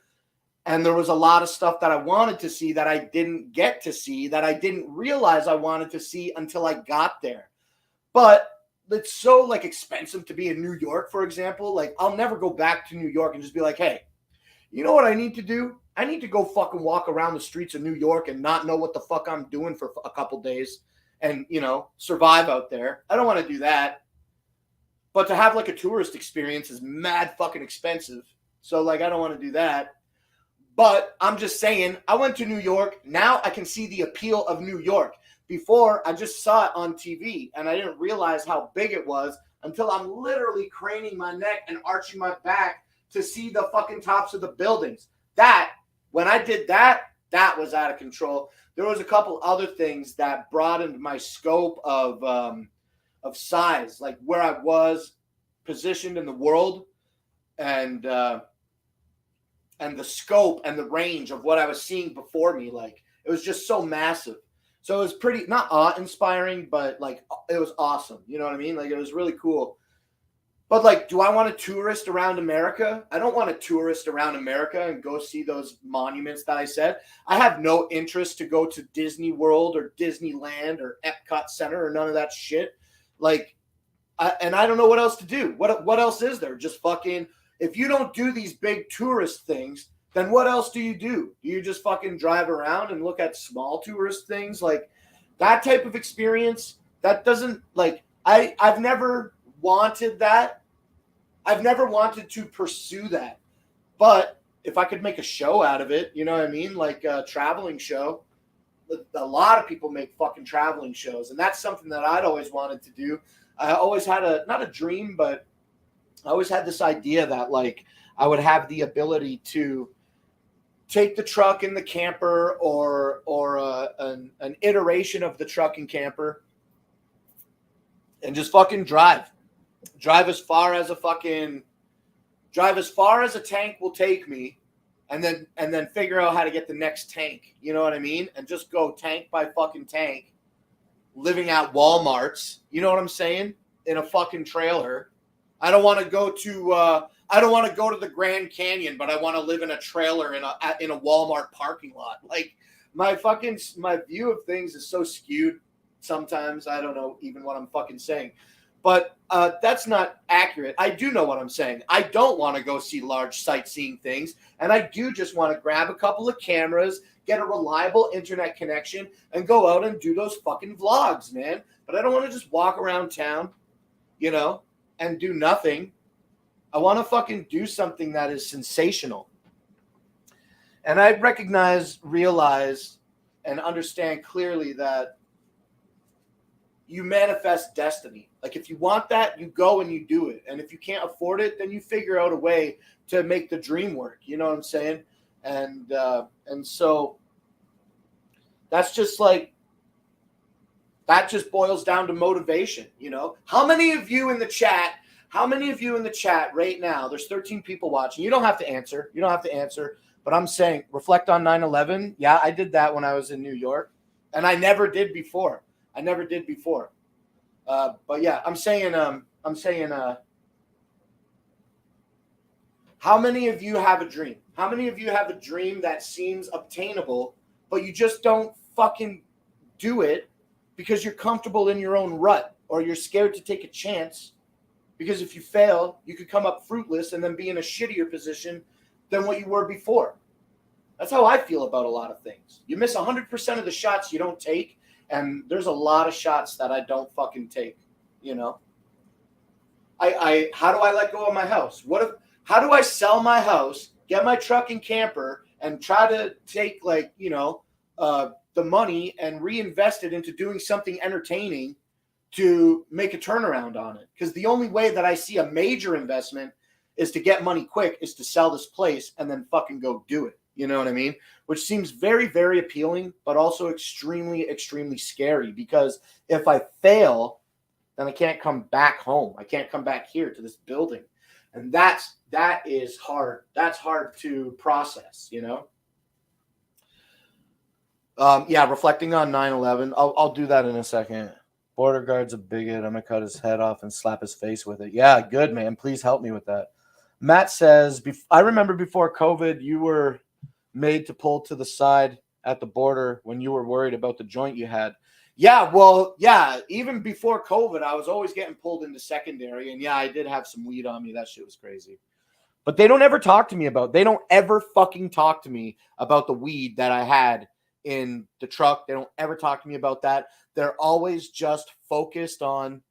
And there was a lot of stuff that I wanted to see that I didn't get to see, that I didn't realize I wanted to see until I got there. But it's so like expensive to be in New York, for example. Like I'll never go back to New York and just be like, hey, you know what I need to do? I need to go fucking walk around the streets of New York and not know what the fuck I'm doing for a couple days and, you know, survive out there. I don't want to do that. But to have like a tourist experience is mad fucking expensive. So like, I don't want to do that. But I'm just saying, I went to New York. Now I can see the appeal of New York. Before, I just saw it on TV, and I didn't realize how big it was until I'm literally craning my neck and arching my back to see the fucking tops of the buildings. When I did that, that was out of control. There was a couple other things that broadened my scope of size, like where I was positioned in the world. And and the scope and the range of what I was seeing before me. Like, it was just so massive. So it was pretty, not awe-inspiring, but like it was awesome. You know what I mean? Like, it was really cool. But like, do I want to tourist around America? I don't want to tourist around America and go see those monuments that I said. I have no interest to go to Disney World or Disneyland or Epcot Center or none of that shit. Like, and I don't know what else to do. What else is there? Just fucking, if you don't do these big tourist things, then what else do you do? Do you just fucking drive around and look at small tourist things? Like, that type of experience, that doesn't, like, I've never wanted that. I've never wanted to pursue that. But if I could make a show out of it, you know what I mean? Like a traveling show. A lot of people make fucking traveling shows, and that's something that I'd always wanted to do. I always had not a dream, but I always had this idea that like I would have the ability to take the truck and the camper or an iteration of the truck and camper and just fucking drive as far as a tank will take me, and then figure out how to get the next tank. You know what I mean? And just go tank by fucking tank, living at Walmarts. You know what I'm saying? In a fucking trailer. I don't want to go to the Grand Canyon, but I want to live in a trailer in a Walmart parking lot. Like, my view of things is so skewed sometimes. I don't know even what I'm fucking saying. But that's not accurate. I do know what I'm saying. I don't want to go see large sightseeing things. And I do just want to grab a couple of cameras, get a reliable internet connection, and go out and do those fucking vlogs, man. But I don't want to just walk around town, you know, and do nothing. I want to fucking do something that is sensational. And I realize, and understand clearly that you manifest destiny. Like, if you want that, you go and you do it. And if you can't afford it, then you figure out a way to make the dream work. You know what I'm saying? And so that's just like, that just boils down to motivation. You know, how many of you in the chat right now, there's 13 people watching. You don't have to answer. But I'm saying, reflect on 9/11. Yeah, I did that when I was in New York, and I never did before. But yeah, I'm saying, how many of you have a dream? How many of you have a dream that seems obtainable, but you just don't fucking do it because you're comfortable in your own rut, or you're scared to take a chance because if you fail, you could come up fruitless and then be in a shittier position than what you were before. That's how I feel about a lot of things. You miss 100% of the shots you don't take, and there's a lot of shots that I don't fucking take, you know? How do I let go of my house? How do I sell my house, get my truck and camper, and try to take, like, you know, the money and reinvest it into doing something entertaining to make a turnaround on it? Because the only way that I see a major investment is to get money quick, is to sell this place and then fucking go do it. You know what I mean? Which seems very, very appealing, but also extremely, extremely scary, because if I fail, then I can't come back home. I can't come back here to this building. And that is hard. That's hard to process, you know? Yeah, reflecting on 9/11. I'll do that in a second. Border guard's a bigot. I'm going to cut his head off and slap his face with it. Yeah, good, man. Please help me with that. Matt says, I remember before COVID, you were made to pull to the side at the border when you were worried about the joint you had. Yeah, well, yeah, even before COVID, I was always getting pulled into secondary. And yeah, I did have some weed on me. That shit was crazy. But they don't ever talk to me about, they don't ever fucking talk to me about the weed that I had in the truck. They don't ever talk to me about that. They're always just focused on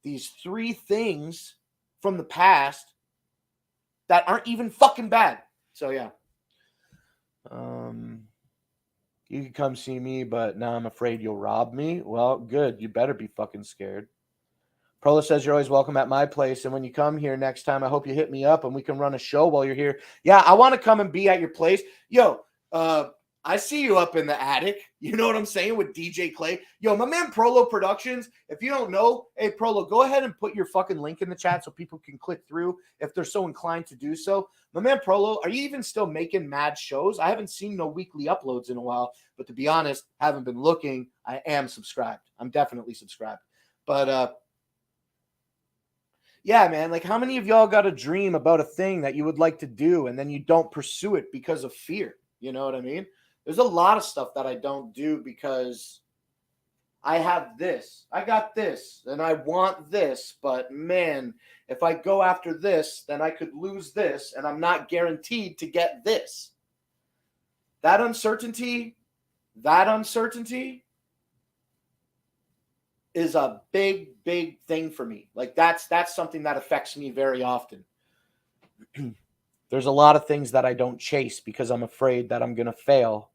these 3 things from the past that aren't even fucking bad. So yeah. You can come see me, but now I'm afraid you'll rob me. Well, good. You better be fucking scared. Prola says you're always welcome at my place, and when you come here next time, I hope you hit me up and we can run a show while you're here. Yeah, I want to come and be at your place. Yo, I see you up in the attic. You know what I'm saying? With DJ Clay. Yo, my man Prolo Productions. If you don't know, hey, Prolo, go ahead and put your fucking link in the chat so people can click through if they're so inclined to do so. My man Prolo, are you even still making mad shows? I haven't seen no weekly uploads in a while, but to be honest, haven't been looking. I am subscribed. I'm definitely subscribed. But, yeah, man, like how many of y'all got a dream about a thing that you would like to do and then you don't pursue it because of fear? You know what I mean? There's a lot of stuff that I don't do because I have this, I got this, and I want this. But man, if I go after this, then I could lose this, and I'm not guaranteed to get this. That uncertainty is a big, big thing for me. Like that's something that affects me very often. There's a lot of things that I don't chase because I'm afraid that I'm going to fail.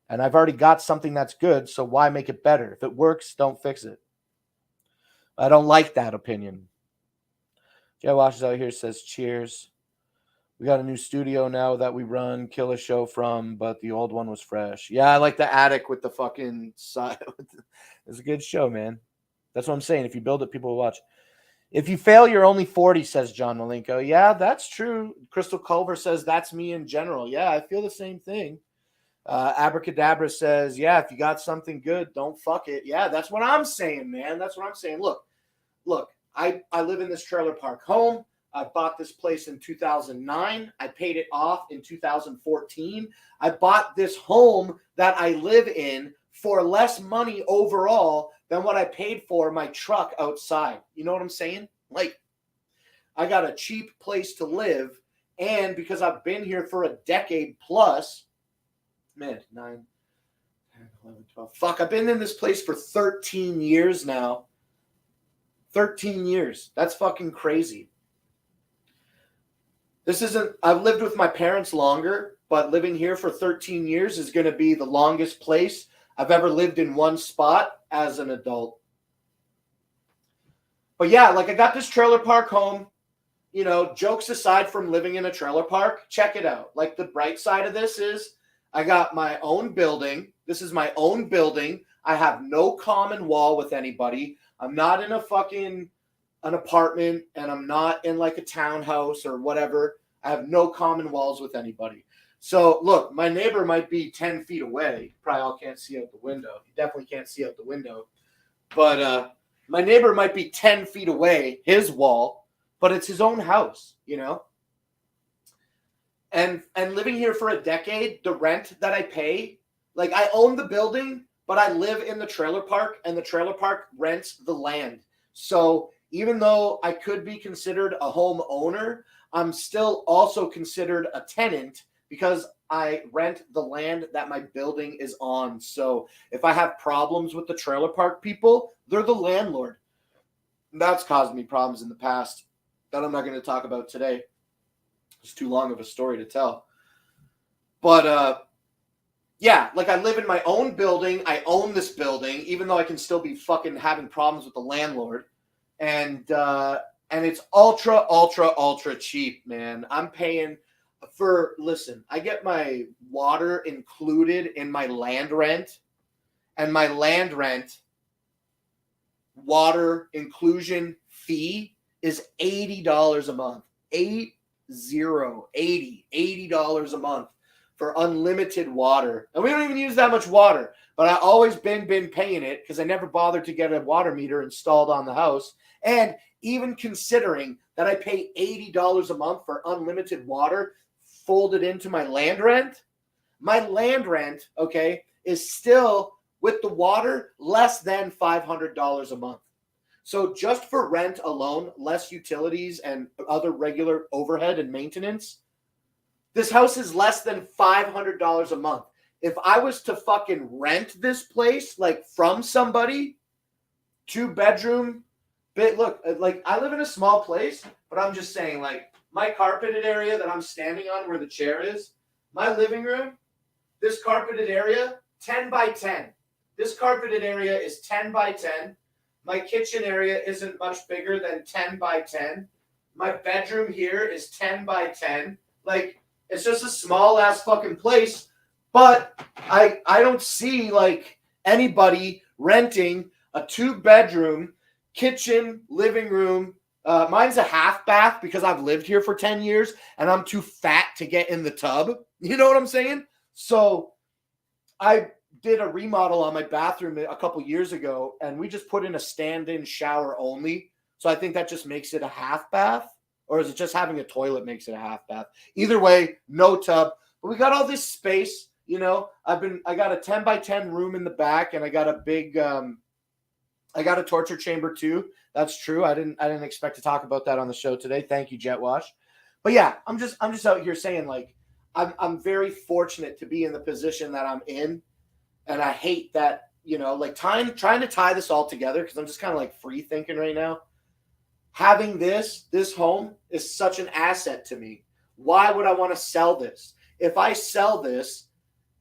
And I've already got something that's good, so why make it better? If it works, don't fix it. I don't like that opinion. Jay Washes out here says, cheers. We got a new studio now that we run Kill a Show from, but the old one was fresh. Yeah, I like the attic with the fucking side. It's a good show, man. That's what I'm saying. If you build it, people will watch. If you fail, you're only 40, says John Malenko. Yeah, that's true. Crystal Culver says that's me in general. Yeah, I feel the same thing. Abracadabra says, yeah, if you got something good, don't fuck it. Yeah, that's what I'm saying, man. That's what I'm saying. Look, I live in this trailer park home. I bought this place in 2009. I paid it off in 2014. I bought this home that I live in for less money overall than what I paid for my truck outside. You know what I'm saying? Like, I got a cheap place to live, and because I've been here for a decade plus, man, 9, 10, 11, 12. Fuck, I've been in this place for 13 years now. 13 years. That's fucking crazy. I've lived with my parents longer, but living here for 13 years is going to be the longest place I've ever lived in one spot as an adult. But yeah, like I got this trailer park home. You know, jokes aside from living in a trailer park, check it out. Like the bright side of this is I got my own building. This is my own building. I have no common wall with anybody. I'm not in an apartment, and I'm not in like a townhouse or whatever. I have no common walls with anybody. So look, my neighbor might be 10 feet away. Probably all can't see out the window. You definitely can't see out the window. But my neighbor might be 10 feet away, his wall, but it's his own house, you know? And living here for a decade, the rent that I pay, like I own the building, but I live in the trailer park, and the trailer park rents the land. So even though I could be considered a homeowner, I'm still also considered a tenant because I rent the land that my building is on. So if I have problems with the trailer park people, they're the landlord. That's caused me problems in the past that I'm not going to talk about today. It's too long of a story to tell. But yeah, like I live in my own building. I own this building, even though I can still be fucking having problems with the landlord. And it's ultra cheap, man. I'm paying listen, I get my water included in my land rent, and my land rent water inclusion fee is $80 a month. $80 a month for unlimited water. And we don't even use that much water, but I always been paying it because I never bothered to get a water meter installed on the house. And even considering that I pay $80 a month for unlimited water folded into my land rent, okay, is still with the water less than $500 a month. So just for rent alone, less utilities and other regular overhead and maintenance, this house is less than $500 a month. If I was to fucking rent this place, like from somebody, 2-bedroom, look, like I live in a small place, but I'm just saying, like my carpeted area that I'm standing on where the chair is, my living room, this carpeted area, 10 by 10. This carpeted area is 10 by 10. My kitchen area isn't much bigger than 10 by 10. My bedroom here is 10 by 10. Like, it's just a small ass fucking place, But I don't see like anybody renting a 2-bedroom, kitchen, living room. Mine's a half bath because I've lived here for 10 years and I'm too fat to get in the tub. You know what I'm saying? So I did a remodel on my bathroom a couple years ago and we just put in a stand-in shower only. So I think that just makes it a half bath. Or is it just having a toilet makes it a half bath? Either way, no tub. But we got all this space. You know, I got a 10 by 10 room in the back and I got a big I got a torture chamber too. That's true. I didn't expect to talk about that on the show today. Thank you, Jet Wash. But yeah, I'm just out here saying like I'm very fortunate to be in the position that I'm in. And I hate that, you know, like trying to tie this all together because I'm just kind of like free thinking right now. Having this home is such an asset to me. Why would I want to sell this? If I sell this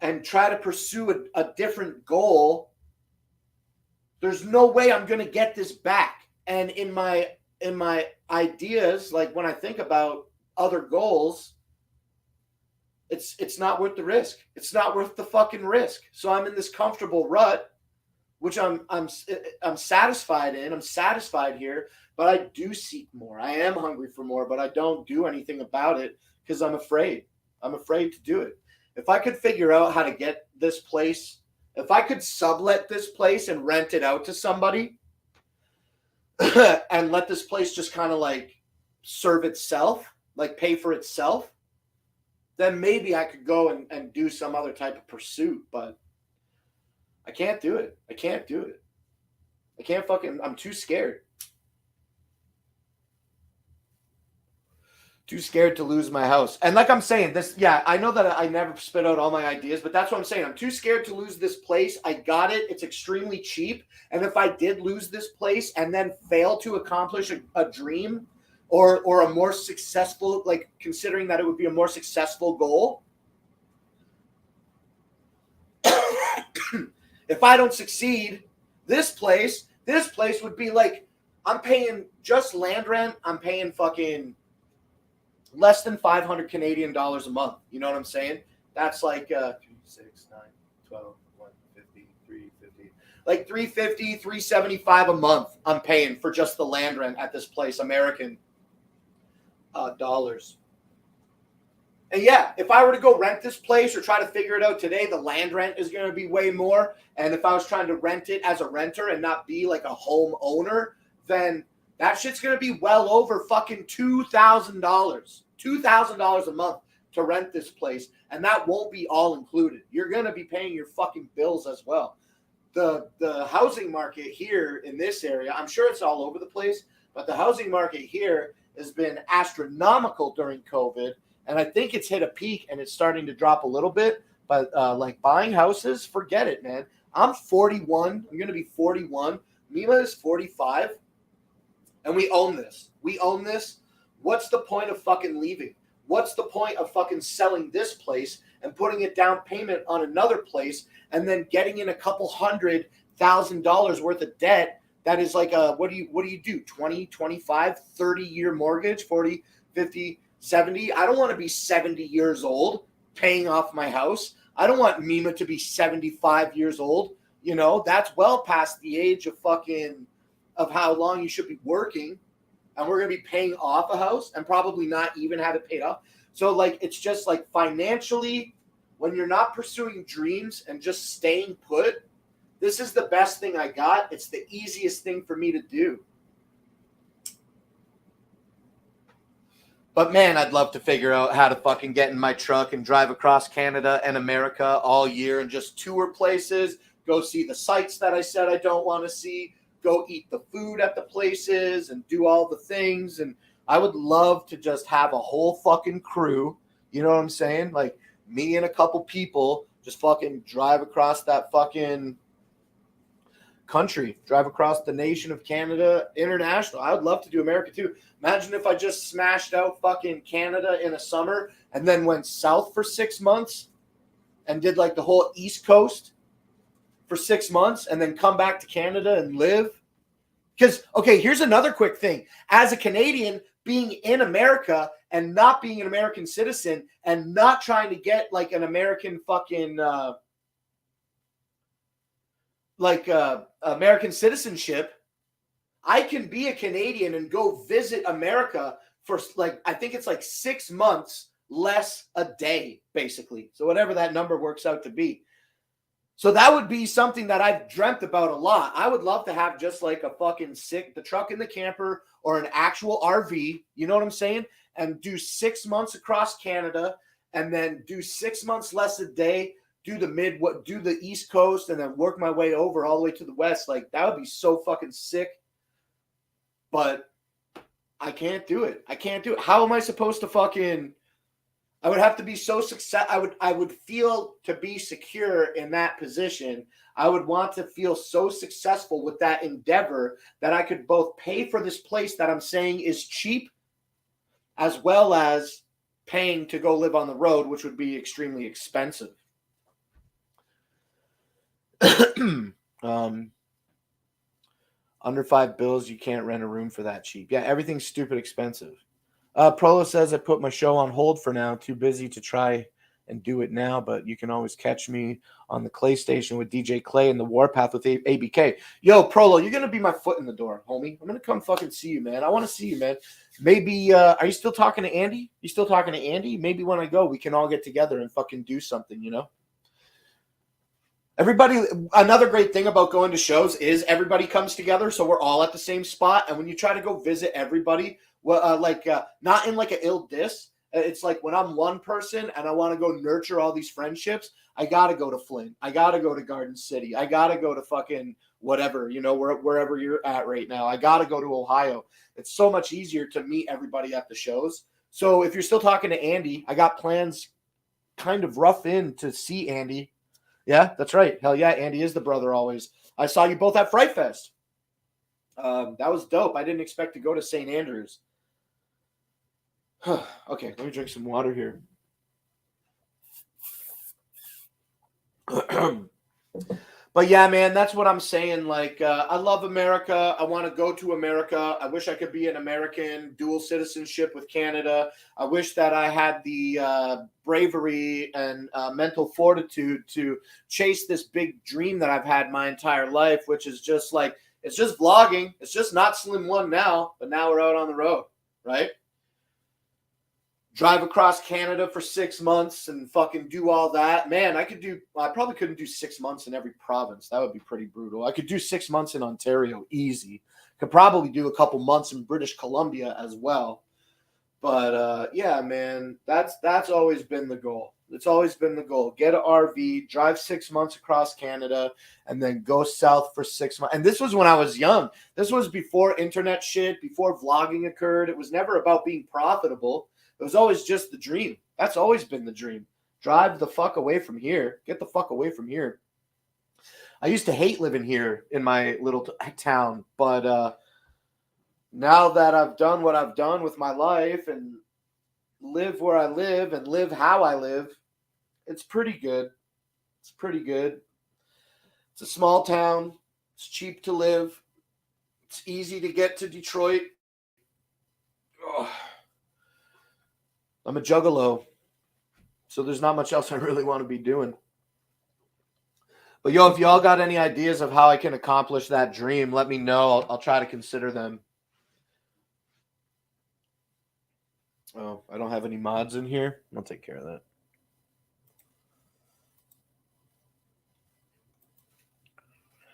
and try to pursue a different goal, there's no way I'm going to get this back. And in my ideas, like when I think about other goals, it's not worth the risk. It's not worth the fucking risk. So I'm in this comfortable rut, which I'm satisfied in. I'm satisfied here, but I do seek more. I am hungry for more, but I don't do anything about it because I'm afraid. I'm afraid to do it. If I could figure out how to get this place, if I could sublet this place and rent it out to somebody and let this place just kind of like serve itself, like pay for itself, then maybe I could go and do some other type of pursuit, but I can't do it. I can't do it. I can't I'm too scared. Too scared to lose my house. And like I'm saying, this, yeah, I know that I never spit out all my ideas, but that's what I'm saying. I'm too scared to lose this place. I got it. It's extremely cheap. And if I did lose this place and then fail to accomplish a dream or a more successful, like considering that it would be a more successful goal, if I don't succeed, this place would be like, I'm paying just land rent. I'm paying fucking less than 500 Canadian dollars a month. You know what I'm saying? That's like 2, 6, 9, 12, 150, 350. Like 350, 375 a month I'm paying for just the land rent at this place, American dollars. And yeah, if I were to go rent this place or try to figure it out today, the land rent is going to be way more. And if I was trying to rent it as a renter and not be like a home owner, then that shit's going to be well over fucking $2,000. $2,000 a month to rent this place. And that won't be all included. You're going to be paying your fucking bills as well. The housing market here in this area, I'm sure it's all over the place, but the housing market here has been astronomical during COVID. And I think it's hit a peak and it's starting to drop a little bit. But like buying houses, forget it, man. I'm 41. I'm going to be 41. Mima is 45. And we own this. We own this. What's the point of fucking leaving? What's the point of fucking selling this place and putting a down payment on another place and then getting in a couple $100,000 worth of debt? That is like a, what do you do? 20, 25, 30-year mortgage, 40, 50, 70. I don't want to be 70 years old paying off my house. I don't want Mima to be 75 years old. You know, that's well past the age of how long you should be working. And we're going to be paying off a house and probably not even have it paid off. So like, it's just like financially, when you're not pursuing dreams and just staying put, this is the best thing I got. It's the easiest thing for me to do. But man, I'd love to figure out how to fucking get in my truck and drive across Canada and America all year and just tour places, go see the sites that I said I don't want to see, go eat the food at the places and do all the things. And I would love to just have a whole fucking crew. You know what I'm saying? Like me and a couple people just fucking drive across that fucking country, drive across the nation of Canada, international. I would love to do America too. Imagine if I just smashed out fucking Canada in a summer and then went south for 6 months and did like the whole East Coast for 6 months and then come back to Canada and live. Because, okay, here's another quick thing. As a Canadian being in America and not being an American citizen and not trying to get like an American fucking American citizenship, I can be a Canadian and go visit America for like, I think it's like 6 months less a day, basically. So whatever that number works out to be. So that would be something that I've dreamt about a lot. I would love to have just like a fucking the truck and the camper or an actual RV, you know what I'm saying? And do 6 months across Canada and then do 6 months less a day, do the East Coast and then work my way over all the way to the West. Like that would be so fucking sick. But I can't do it. How am I supposed to fucking... I would have to be so I would feel to be secure in that position. I would want to feel so successful with that endeavor that I could both pay for this place that I'm saying is cheap, as well as paying to go live on the road, which would be extremely expensive. Under $5, you can't rent a room for that cheap. Yeah, everything's stupid expensive. Prolo says I put my show on hold for now. Too busy to try and do it now, but you can always catch me on the Clay Station with DJ Clay and the Warpath with ABK. Yo, Prolo, you're gonna be my foot in the door, homie. I'm gonna come fucking see you, man. I want to see you, man. Maybe are you still talking to Andy? You still talking to Andy? Maybe when I go, we can all get together and fucking do something, you know? Everybody, another great thing about going to shows is everybody comes together, so we're all at the same spot. And when you try to go visit everybody, not in like an ill diss, it's like when I'm one person and I want to go nurture all these friendships, I got to go to Flint. I got to go to Garden City. I got to go to fucking whatever, you know, wherever you're at right now. I got to go to Ohio. It's so much easier to meet everybody at the shows. So if you're still talking to Andy, I got plans kind of rough in to see Andy. Yeah, that's right. Hell yeah, Andy is the brother always. I saw you both at Fright Fest. That was dope. I didn't expect to go to St. Andrews. Okay, let me drink some water here. But yeah, man, that's what I'm saying. Like, I love America. I want to go to America. I wish I could be an American, dual citizenship with Canada. I wish that I had the bravery and mental fortitude to chase this big dream that I've had my entire life, which is just like, it's just vlogging. It's just not Slim One now, but now we're out on the road, right? Drive across Canada for 6 months and fucking do all that. Man, I probably couldn't do 6 months in every province. That would be pretty brutal. I could do 6 months in Ontario, easy. Could probably do a couple months in British Columbia as well. But yeah, man, that's always been the goal. It's always been the goal. Get an RV, drive 6 months across Canada, and then go south for 6 months. And this was when I was young. This was before internet shit, before vlogging occurred. It was never about being profitable. It was always just the dream. That's always been the dream. Drive the fuck away from here. Get the fuck away from here. I used to hate living here in my little town, but now that I've done what I've done with my life and live where I live and live how I live, it's pretty good. It's pretty good. It's a small town. It's cheap to live. It's easy to get to Detroit. Oh. I'm a juggalo, so there's not much else I really want to be doing. But yo, if y'all got any ideas of how I can accomplish that dream, let me know. I'll try to consider them. Oh, I don't have any mods in here. I'll take care of that.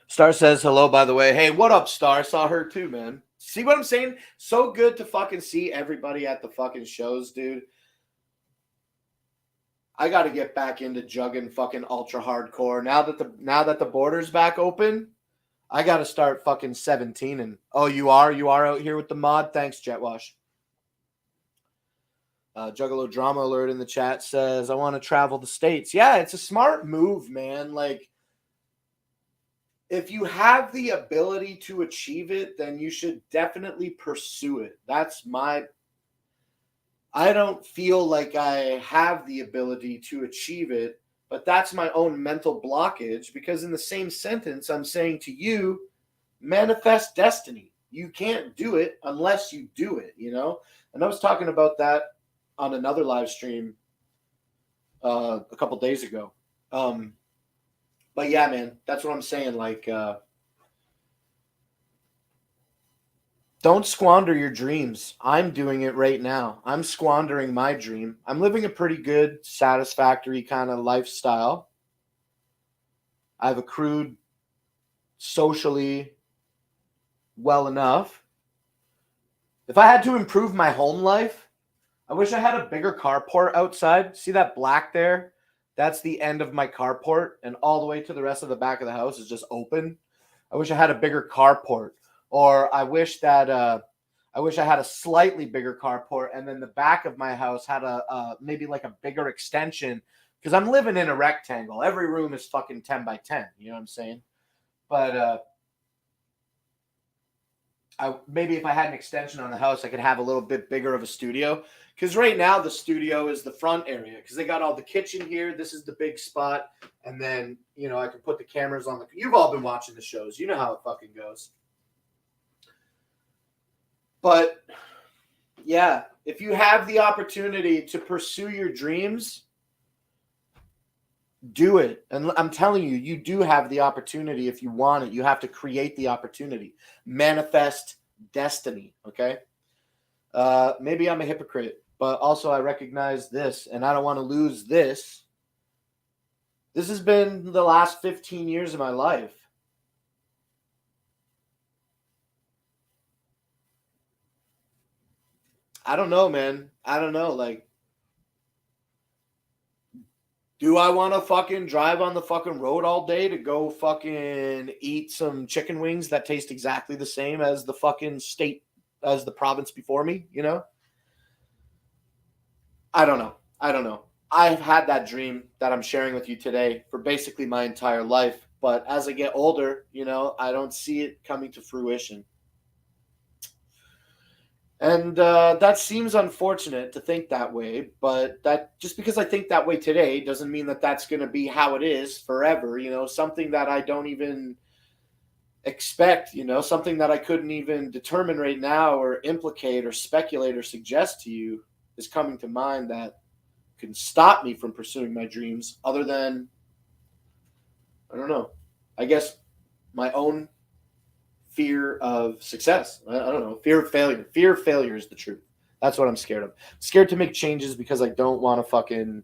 Star says hello, by the way. Hey, what up, Star? Saw her too, man. See what I'm saying? So good to fucking see everybody at the fucking shows, dude. I got to get back into jugging fucking ultra hardcore. Now that the border's back open, I got to start fucking 17. And oh, you are out here with the mod. Thanks, Jetwash. Juggalo Drama Alert in the chat says, I want to travel the States. Yeah, it's a smart move, man. Like, if you have the ability to achieve it, then you should definitely pursue it. I don't feel like I have the ability to achieve it, but that's my own mental blockage, because in the same sentence, I'm saying to you, manifest destiny. You can't do it unless you do it, you know? And I was talking about that on another live stream a couple days ago. But yeah, man, that's what I'm saying. Like, don't squander your dreams. I'm doing it right now. I'm squandering my dream. I'm living a pretty good, satisfactory kind of lifestyle. I've accrued socially well enough. If I had to improve my home life, I wish I had a bigger carport outside. See that black there? That's the end of my carport, and all the way to the rest of the back of the house is just open. I wish I had a bigger carport, or I wish that I wish I had a slightly bigger carport, and then the back of my house had a maybe like a bigger extension, because I'm living in a rectangle. Every room is fucking 10 by 10. You know what I'm saying? But maybe if I had an extension on the house, I could have a little bit bigger of a studio. Because right now the studio is the front area, because they got all the kitchen here. This is the big spot, and then I can put the cameras on the. You've all been watching the shows. You know how it fucking goes. But yeah, if you have the opportunity to pursue your dreams, do it. And I'm telling you, you do have the opportunity if you want it. You have to create the opportunity. Manifest destiny, okay? Maybe I'm a hypocrite, but also I recognize this, and I don't want to lose this. This has been the last 15 years of my life. I don't know, man. I don't know. Like, do I want to fucking drive on the fucking road all day to go fucking eat some chicken wings that taste exactly the same as the fucking state, as the province before me, I don't know. I've had that dream that I'm sharing with you today for basically my entire life. But as I get older, I don't see it coming to fruition. And that seems unfortunate to think that way, but that just because I think that way today doesn't mean that that's going to be how it is forever. Something that I don't even expect, something that I couldn't even determine right now or implicate or speculate or suggest to you is coming to mind that can stop me from pursuing my dreams, other than, I don't know, I guess my own fear of success. I don't know. Fear of failure. Fear of failure is the truth. That's what I'm scared of. I'm scared to make changes because I don't want to fucking.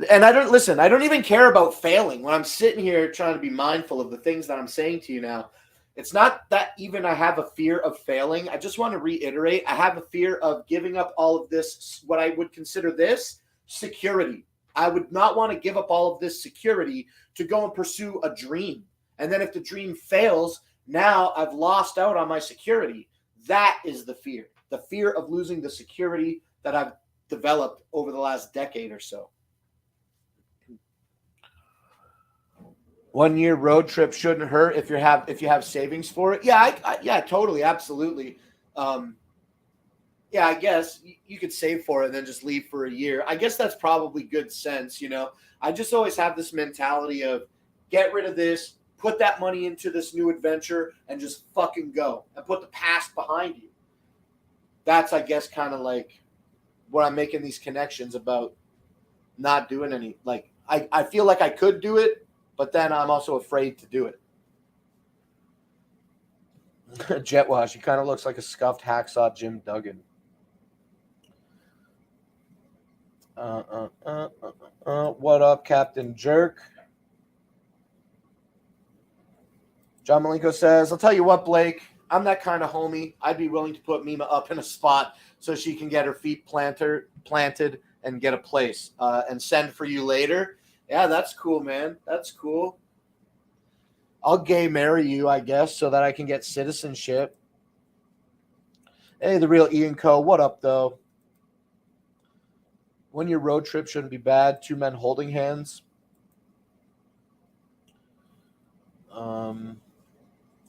And I don't even care about failing when I'm sitting here trying to be mindful of the things that I'm saying to you now. It's not that even I have a fear of failing. I just want to reiterate. I have a fear of giving up all of this, what I would consider this security. I would not want to give up all of this security to go and pursue a dream. And then if the dream fails, now I've lost out on my security. That is the fear of losing the security that I've developed over the last decade or so. 1 year road trip shouldn't hurt if you have savings for it. Yeah, totally, absolutely. Yeah, I guess you could save for it and then just leave for a year. I guess that's probably good sense. I just always have this mentality of get rid of this, put that money into this new adventure, and just fucking go and put the past behind you. That's, I guess, kind of like where I'm making these connections about not doing any. Like, I feel like I could do it, but then I'm also afraid to do it. Jet Wash, he kind of looks like a scuffed hacksaw Jim Duggan. What up, Captain Jerk? John Malenko says, I'll tell you what, Blake, I'm that kind of homie. I'd be willing to put Mima up in a spot so she can get her feet planted and get a place and send for you later. Yeah, that's cool, man. That's cool. I'll gay marry you, I guess, so that I can get citizenship. Hey, the real Ian Co. What up, though? 1 year road trip shouldn't be bad. 2 men holding hands.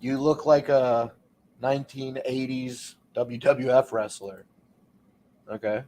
You look like a 1980s WWF wrestler. Okay.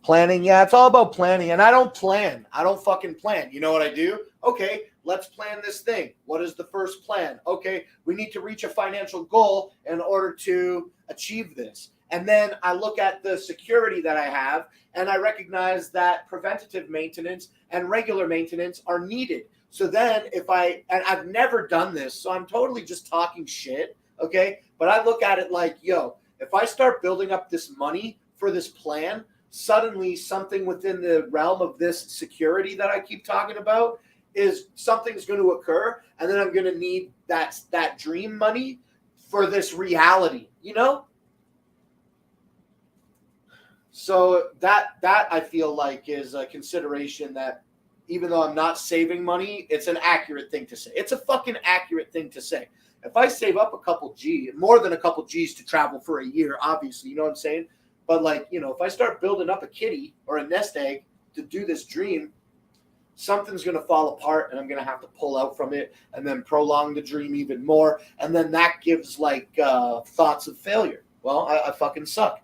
Planning, yeah, it's all about planning. And I don't plan. I don't fucking plan. You know what I do? Okay, let's plan this thing. What is the first plan? Okay, we need to reach a financial goal in order to achieve this. And then I look at the security that I have, and I recognize that preventative maintenance and regular maintenance are needed. So then and I've never done this, so I'm totally just talking shit, okay? But I look at it like, yo, if I start building up this money for this plan, suddenly something within the realm of this security that I keep talking about is something's going to occur, and then I'm going to need that dream money for this reality, you know? So that I feel like is a consideration that even though I'm not saving money, it's an accurate thing to say. It's a fucking accurate thing to say. If I save up a couple more than a couple G's to travel for a year, obviously, you know what I'm saying? But like, you know, if I start building up a kitty or a nest egg to do this dream, something's going to fall apart and I'm going to have to pull out from it and then prolong the dream even more. And then that gives like thoughts of failure. Well, I fucking suck.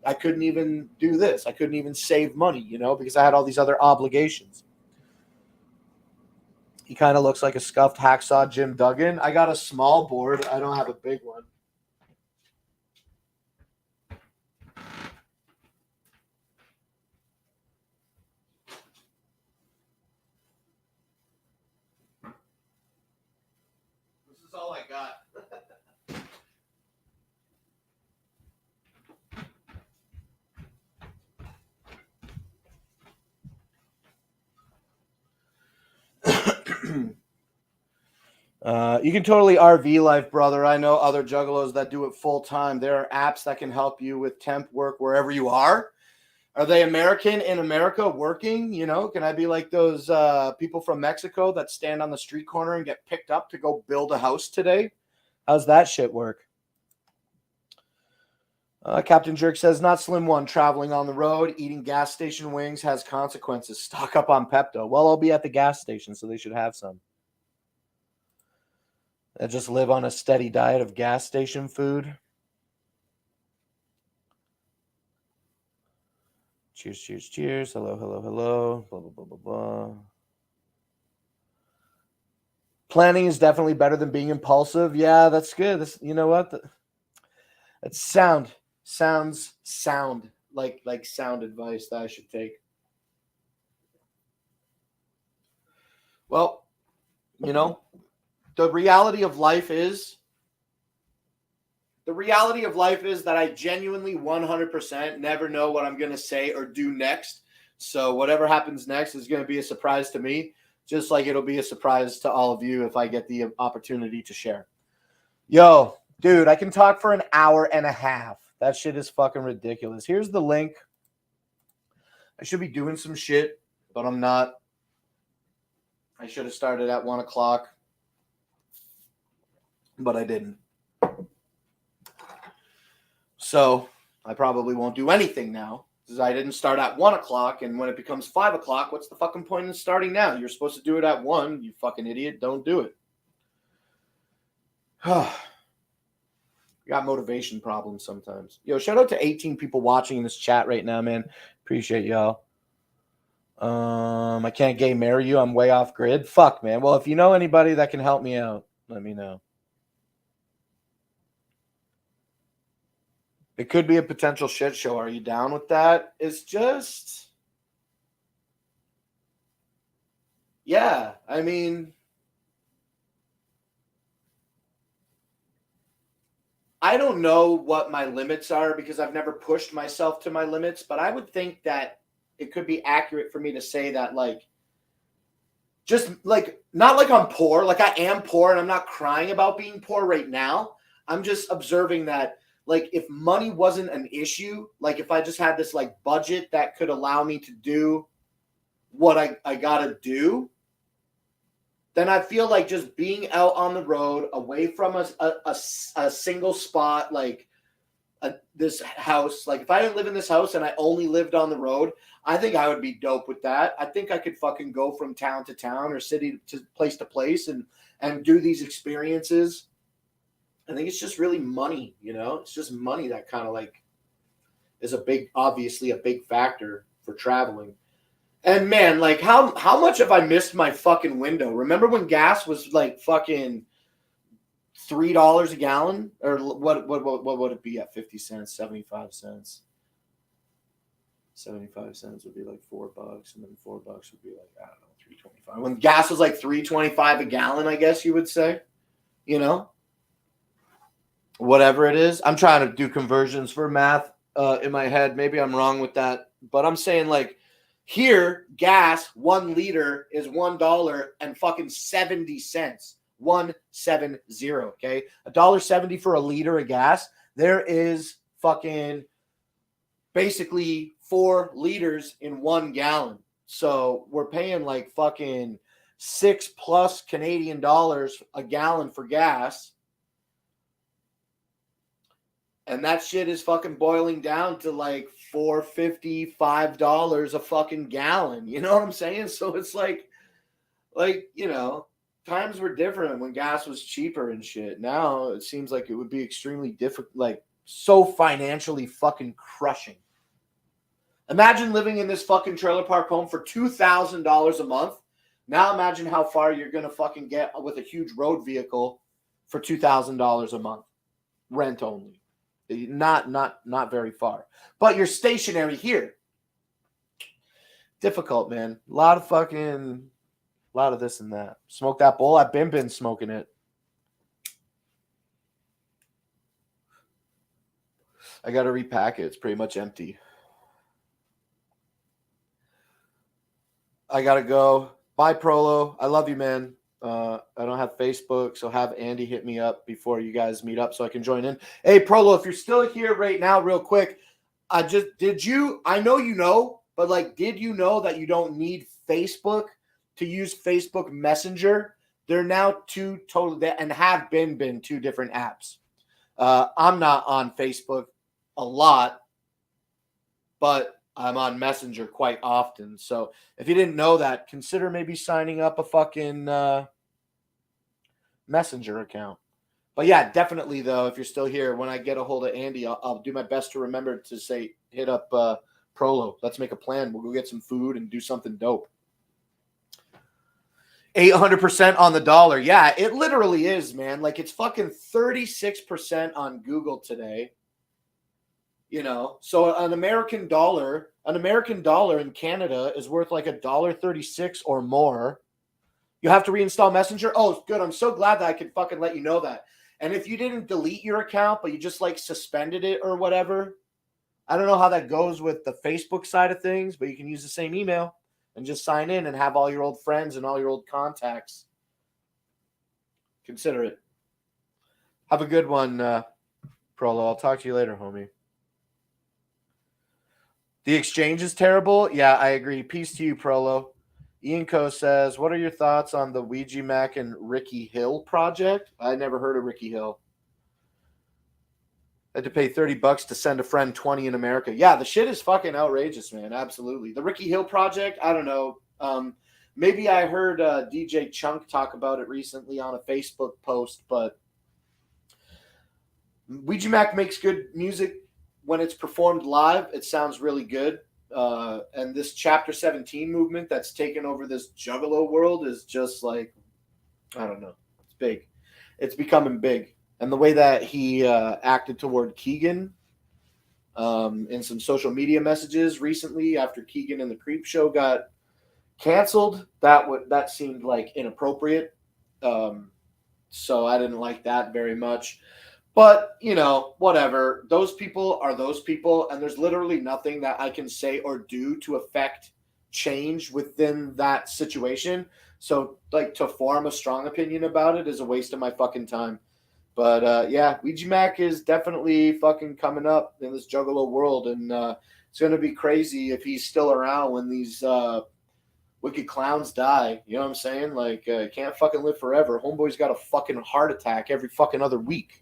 I couldn't even do this. I couldn't even save money, you know, because I had all these other obligations. He kind of looks like a scuffed hacksaw Jim Duggan. I got a small board. I don't have a big one. This is all I got. You can totally RV life, brother. I know other juggalos that do it full time. There are apps that can help you with temp work wherever you are. Are they American in America working? You know, can I be like those people from Mexico that stand on the street corner and get picked up to go build a house today? How's that shit work? Captain Jerk says, not Slim One, traveling on the road, eating gas station wings has consequences. Stock up on Pepto. Well, I'll be at the gas station, so they should have some. I just live on a steady diet of gas station food. Cheers, cheers, cheers. Hello, hello, hello. Blah, blah, blah, blah, blah. Planning is definitely better than being impulsive. Yeah, that's good. That's, you know what? That's sound like sound advice that I should take. Well, you know, the reality of life is that I genuinely 100% never know what I'm going to say or do next. So whatever happens next is going to be a surprise to me, just like it'll be a surprise to all of you if I get the opportunity to share. Yo, dude, I can talk for an hour and a half. That shit is fucking ridiculous. Here's the link. I should be doing some shit, but I'm not. I should have started at 1 o'clock, but I didn't. So I probably won't do anything now because I didn't start at 1 o'clock. And when it becomes 5 o'clock, what's the fucking point in starting now? You're supposed to do it at 1. You fucking idiot. Don't do it. Got motivation problems sometimes. Yo, shout out to 18 people watching in this chat right now, man. Appreciate y'all. I can't gay marry you. I'm way off grid. Fuck, man. Well, if you know anybody that can help me out, let me know. It could be a potential shit show. Are you down with that? It's just, yeah, I mean, I don't know what my limits are because I've never pushed myself to my limits, but I would think that it could be accurate for me to say that, like, just like, not like I'm poor, like I am poor and I'm not crying about being poor right now. I'm just observing that, like, if money wasn't an issue, like if I just had this like budget that could allow me to do what I gotta do, then I feel like just being out on the road, away from a single spot, like this house. Like if I didn't live in this house and I only lived on the road, I think I would be dope with that. I think I could fucking go from town to town or city to place and do these experiences. I think it's just really money, you know? It's just money that kind of like is obviously a big factor for traveling. And man, like how much have I missed my fucking window? Remember when gas was like fucking $3 a gallon, or what would it be at 50 cents, 75 cents? 75 cents would be like $4, and then $4 would be like, I don't know, $3.25. When gas was like $3.25 a gallon, I guess you would say, you know, whatever it is. I'm trying to do conversions for math in my head. Maybe I'm wrong with that, but I'm saying like here, gas 1 liter is $1 and fucking 70 cents. 170. Okay, $1.70 for a liter of gas. There is fucking basically 4 liters in 1 gallon. So we're paying like fucking $6+ Canadian dollars a gallon for gas. And that shit is fucking boiling down to like $4.50, $5 a fucking gallon. You know what I'm saying? So it's like, you know, times were different when gas was cheaper and shit. Now it seems like it would be extremely difficult, like so financially fucking crushing. Imagine living in this fucking trailer park home for $2,000 a month. Now imagine how far you're going to fucking get with a huge road vehicle for $2,000 a month. Rent only. Not very far. But you're stationary here. Difficult, man. A lot of this and that. Smoke that bowl. I've been smoking it. I got to repack it. It's pretty much empty. I got to go. Bye, Prolo. I love you, man. I don't have Facebook, so have Andy hit me up before you guys meet up so I can join in. Hey, Prolo, if you're still here right now, real quick, I know you know, but like, did you know that you don't need Facebook to use Facebook Messenger? They're now two totally, and have been 2 different apps. I'm not on Facebook a lot, but I'm on Messenger quite often. So if you didn't know that, consider maybe signing up a fucking Messenger account. But yeah, definitely though, if you're still here, when I get a hold of Andy, I'll do my best to remember to say, hit up Prolo. Let's make a plan. We'll go get some food and do something dope. 800% on the dollar. Yeah, it literally is, man. Like, it's fucking 36% on Google today. You know, so an American dollar in Canada is worth like $1.36 or more. You have to reinstall Messenger. Oh, good. I'm so glad that I could fucking let you know that. And if you didn't delete your account, but you just like suspended it or whatever, I don't know how that goes with the Facebook side of things, but you can use the same email and just sign in and have all your old friends and all your old contacts. Consider it. Have a good one, Prolo. I'll talk to you later, homie. The exchange is terrible. Yeah, I agree. Peace to you, Prolo. Ian Co says, what are your thoughts on the Ouija Mac and Ricky Hill project? I never heard of Ricky Hill. I had to pay $30 to send a friend 20 in America. Yeah, the shit is fucking outrageous, man. Absolutely. The Ricky Hill project, I don't know. Maybe I heard DJ Chunk talk about it recently on a Facebook post, but Ouija Mac makes good music. When it's performed live, it sounds really good. And this Chapter 17 movement that's taken over this Juggalo world is just like, I don't know. It's big. It's becoming big. And the way that he acted toward Keegan in some social media messages recently after Keegan and the Creep Show got canceled, that seemed like inappropriate. So I didn't like that very much. But, you know, whatever. Those people are those people, and there's literally nothing that I can say or do to affect change within that situation. So, like, to form a strong opinion about it is a waste of my fucking time. But, yeah, Ouija Mac is definitely fucking coming up in this Juggalo world, and it's going to be crazy if he's still around when these wicked clowns die. You know what I'm saying? Like, can't fucking live forever. Homeboy's got a fucking heart attack every fucking other week.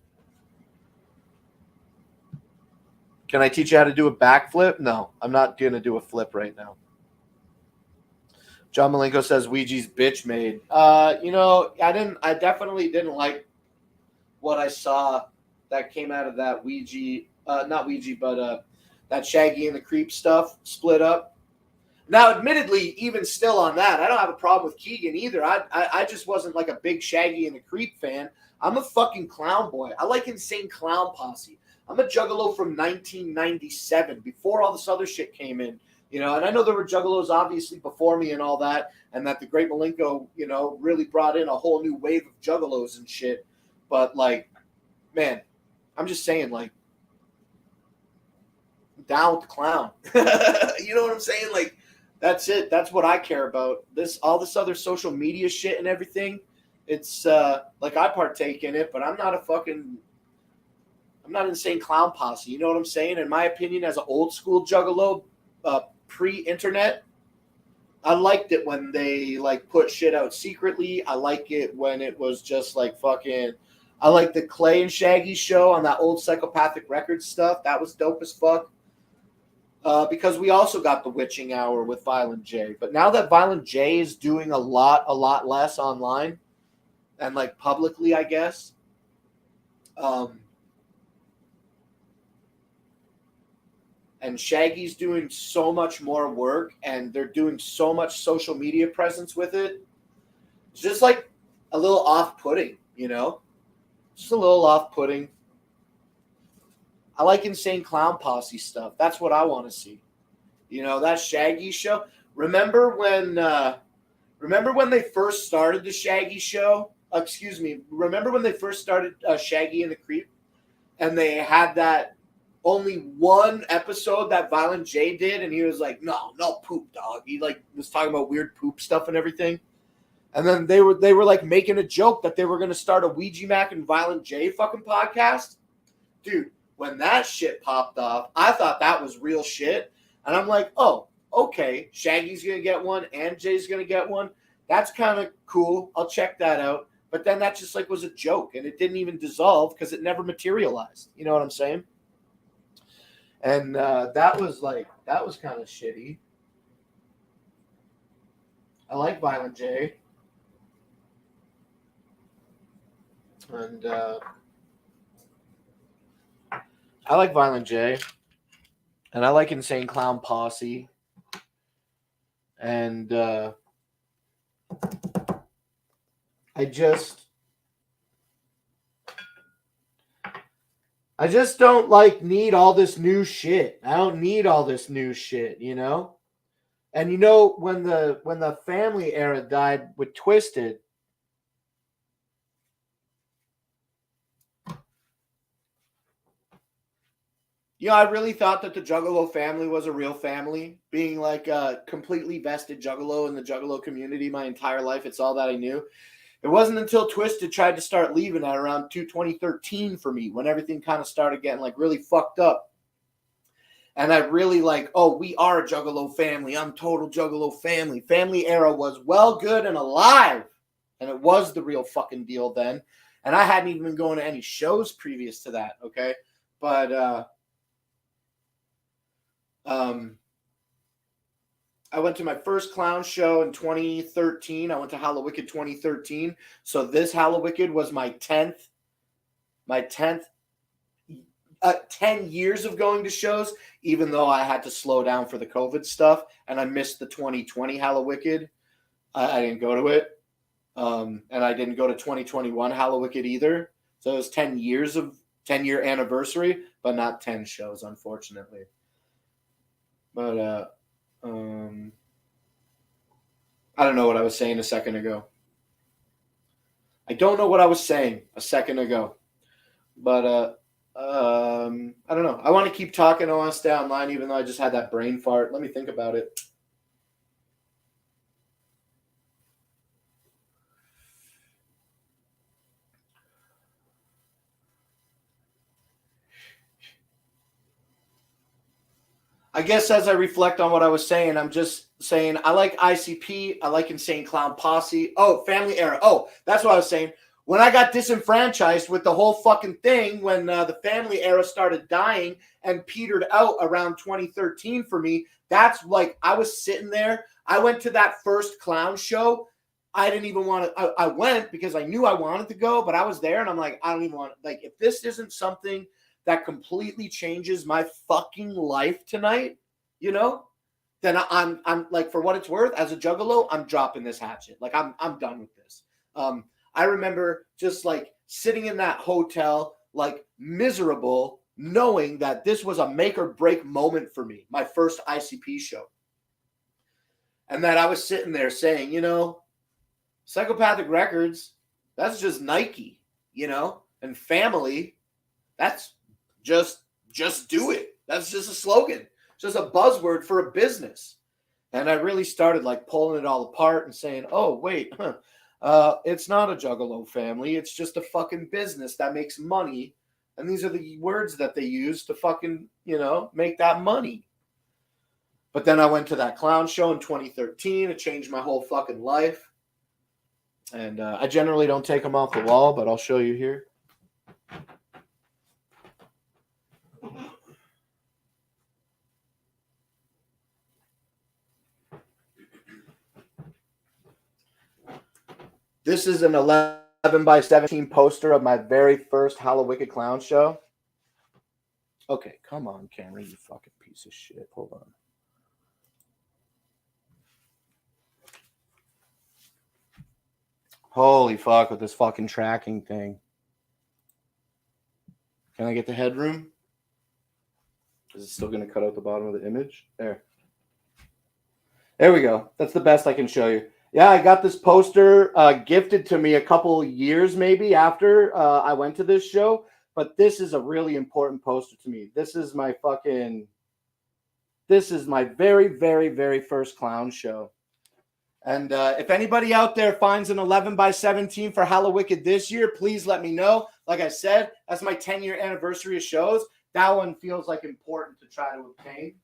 Can I teach you how to do a backflip? No, I'm not going to do a flip right now. John Malenko says Ouija's bitch made. You know, I definitely didn't like what I saw that came out of that Ouija, not Ouija, but that Shaggy and the Creep stuff split up. Now, admittedly, even still on that, I don't have a problem with Keegan either. I just wasn't like a big Shaggy and the Creep fan. I'm a fucking clown boy. I like Insane Clown Posse. I'm a juggalo from 1997, before all this other shit came in. And I know there were juggalos obviously before me and all that, and that the Great Malenko, really brought in a whole new wave of juggalos and shit. But, like, man, I'm just saying, like, down with the clown. You know what I'm saying? Like, that's it. That's what I care about. All this other social media shit and everything. It's like, I partake in it, but I'm not Insane Clown Posse. You know what I'm saying? In my opinion, as an old school juggalo, pre-internet, I liked it when they like put shit out secretly. I like it when it was just like fucking. I like the Clay and Shaggy show on that old Psychopathic Records stuff. That was dope as fuck. Because we also got the Witching Hour with Violent J. But now that Violent J is doing a lot less online and like publicly, I guess. And Shaggy's doing so much more work, and they're doing so much social media presence with it. It's just like a little off-putting, Just a little off-putting. I like Insane Clown Posse stuff. That's what I want to see. That Shaggy show. Remember when they first started the Shaggy show? Remember when they first started Shaggy and the Creep? And they had that only one episode that Violent J did, and he was like, no poop, dog. He like was talking about weird poop stuff and everything. And then they were like making a joke that they were gonna start a Ouija Mac and Violent J fucking podcast. Dude, when that shit popped off, I thought that was real shit. And I'm like, oh, okay, Shaggy's gonna get one and Jay's gonna get one. That's kind of cool. I'll check that out. But then that just like was a joke, and it didn't even dissolve because it never materialized. You know what I'm saying? And that was kind of shitty. I like Violent J. And I like Violent J. And I like Insane Clown Posse. And I just don't need all this new shit. I don't need all this new shit, And when the Family era died with Twisted, I really thought that the Juggalo family was a real family, being like a completely vested Juggalo in the Juggalo community my entire life. It's all that I knew. It wasn't until Twisted tried to start leaving at around 2013 for me, when everything kind of started getting like really fucked up. And I really like, oh, we are a Juggalo family. I'm total Juggalo family. Family era was well, good, and alive. And it was the real fucking deal then. And I hadn't even been going to any shows previous to that, okay? But I went to my first clown show in 2013. I went to Hallowicked 2013. So this Hallowicked was my 10 years of going to shows, even though I had to slow down for the COVID stuff, and I missed the 2020 Hallowicked. I didn't go to it. And I didn't go to 2021 Hallowicked either. So it was 10-year anniversary, but not 10 shows, unfortunately. But I don't know what I was saying a second ago. I don't know what I was saying a second ago. But I don't know. I want to keep talking. I want to stay online, even though I just had that brain fart. Let me think about it. I guess as I reflect on what I was saying, I'm just saying I like ICP. I like Insane Clown Posse. Oh, Family Era. Oh, that's what I was saying. When I got disenfranchised with the whole fucking thing, when the Family Era started dying and petered out around 2013 for me, that's like I was sitting there. I went to that first clown show. I didn't even want to. I went because I knew I wanted to go, but I was there and I'm like, I don't even want to. Like, if this isn't something that completely changes my fucking life tonight, then I'm like, for what it's worth, as a juggalo, I'm dropping this hatchet. Like, I'm done with this. I remember just like sitting in that hotel, like miserable, knowing that this was a make or break moment for me, my first ICP show. And that I was sitting there saying, you know, Psychopathic Records, that's just Nike, you know, and family, that's just do it. That's just a slogan. It's just a buzzword for a business. And I really started like pulling it all apart and saying, oh, wait, it's not a Juggalo family. It's just a fucking business that makes money. And these are the words that they use to fucking, you know, make that money. But then I went to that clown show in 2013. It changed my whole fucking life. And I generally don't take them off the wall, but I'll show you here. This is an 11 by 17 poster of my very first Hallowicked Clown show. Okay, come on, camera, you fucking piece of shit. Hold on. Holy fuck with this fucking tracking thing. Can I get the headroom? Is it still going to cut out the bottom of the image? There. There we go. That's the best I can show you. Yeah, I got this poster gifted to me a couple years maybe after I went to this show. But this is a really important poster to me. This is my very, very, very first clown show. And if anybody out there finds an 11 by 17 for Hallowicked this year, please let me know. Like I said, that's my 10-year anniversary of shows. That one feels like important to try to obtain.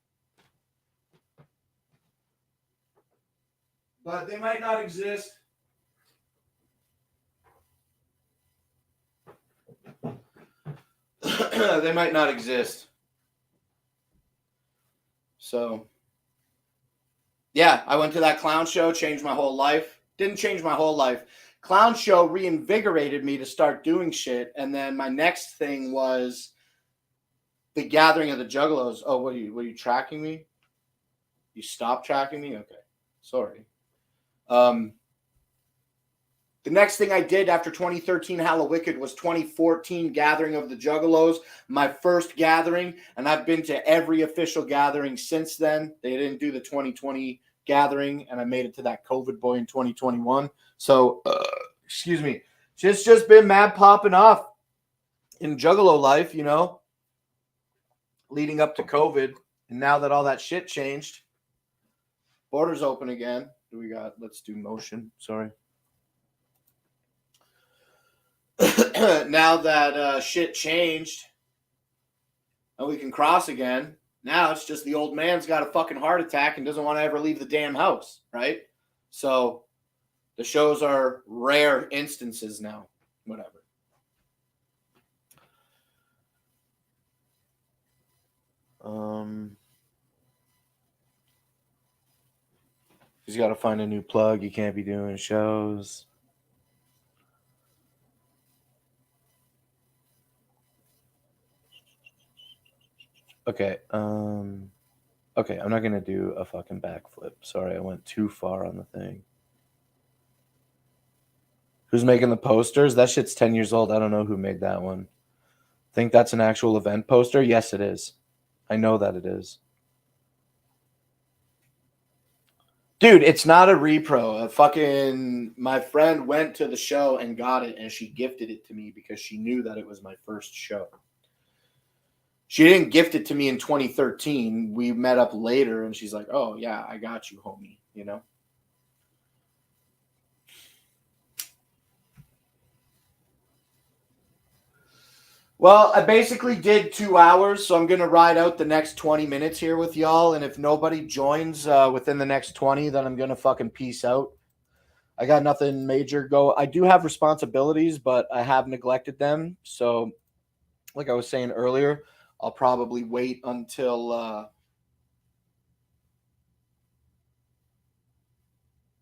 But they might not exist. They might not exist. So, yeah, I went to that clown show, changed my whole life. Didn't change my whole life. Clown show reinvigorated me to start doing shit. And then my next thing was the gathering of the Juggalos. Oh, what are you tracking me? You stopped tracking me? Okay. Sorry. The next thing I did after 2013 Hallowicked was 2014 Gathering of the Juggalos, my first gathering, and I've been to every official gathering since then. They didn't do the 2020 gathering, and I made it to that COVID boy in 2021. So, excuse me, just been mad popping off in Juggalo life, you know, leading up to COVID. And now that all that shit changed, borders open again. Do we got? Let's do motion. Sorry. Now that shit changed and we can cross again, now it's just the old man's got a fucking heart attack and doesn't want to ever leave the damn house, right? So the shows are rare instances now. Whatever. He's got to find a new plug. You can't be doing shows. Okay, okay, I'm not going to do a fucking backflip. Sorry, I went too far on the thing. Who's making the posters? That shit's 10 years old. I don't know who made that one. Think that's an actual event poster? Yes, it is. I know that it is. Dude, it's not a repro. My friend went to the show and got it, and she gifted it to me because she knew that it was my first show. She didn't gift it to me in 2013. We met up later, and she's like, oh, yeah, I got you, homie, you know? Well, I basically did 2 hours, so I'm going to ride out the next 20 minutes here with y'all, and if nobody joins within the next 20, then I'm going to fucking peace out. I got nothing major go. I do have responsibilities, but I have neglected them, so like I was saying earlier, I'll probably wait until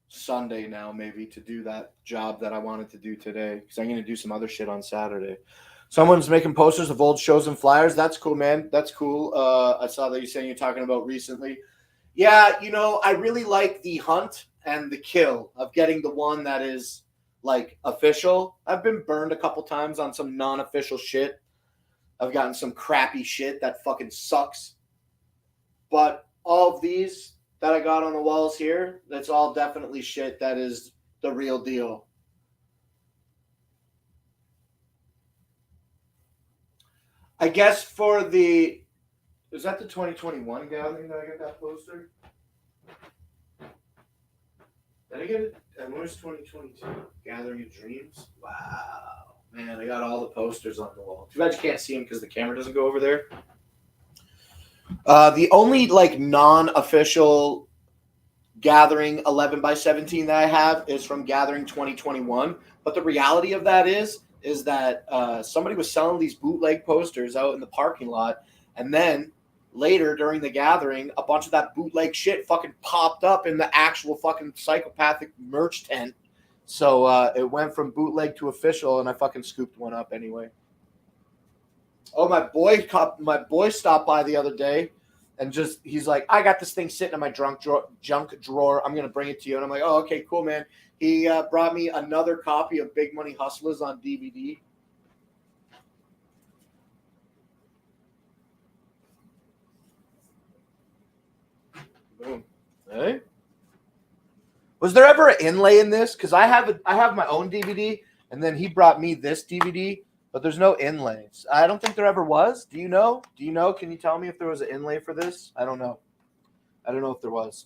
Sunday now, maybe, to do that job that I wanted to do today, because I'm going to do some other shit on Saturday. Someone's making posters of old shows and flyers. That's cool, man. That's cool. I saw that you're saying you're talking about recently. Yeah, you know, I really like the hunt and the kill of getting the one that is like official. I've been burned a couple times on some non-official shit. I've gotten some crappy shit that fucking sucks. But all of these that I got on the walls here, that's all definitely shit that is the real deal. I guess for the... Was that the 2021 gathering that I got that poster? Did I get it? And where's 2022? Gathering of Dreams? Wow. Man, I got all the posters on the wall. Too bad you can't see them because the camera doesn't go over there. The only like non-official Gathering 11 by 17 that I have is from Gathering 2021. But the reality of that is that somebody was selling these bootleg posters out in the parking lot, and then later during the gathering, a bunch of that bootleg shit fucking popped up in the actual fucking psychopathic merch tent. So it went from bootleg to official, and I fucking scooped one up anyway. Oh, my boy stopped by the other day, and he's like, I got this thing sitting in my junk drawer. I'm gonna bring it to you. And I'm like, oh, okay, cool, man. He brought me another copy of Big Money Hustlers on DVD. Boom. Hey. Was there ever an inlay in this? Because I have my own DVD, and then he brought me this DVD, but there's no inlays. I don't think there ever was. Do you know? Can you tell me if there was an inlay for this? I don't know. I don't know if there was.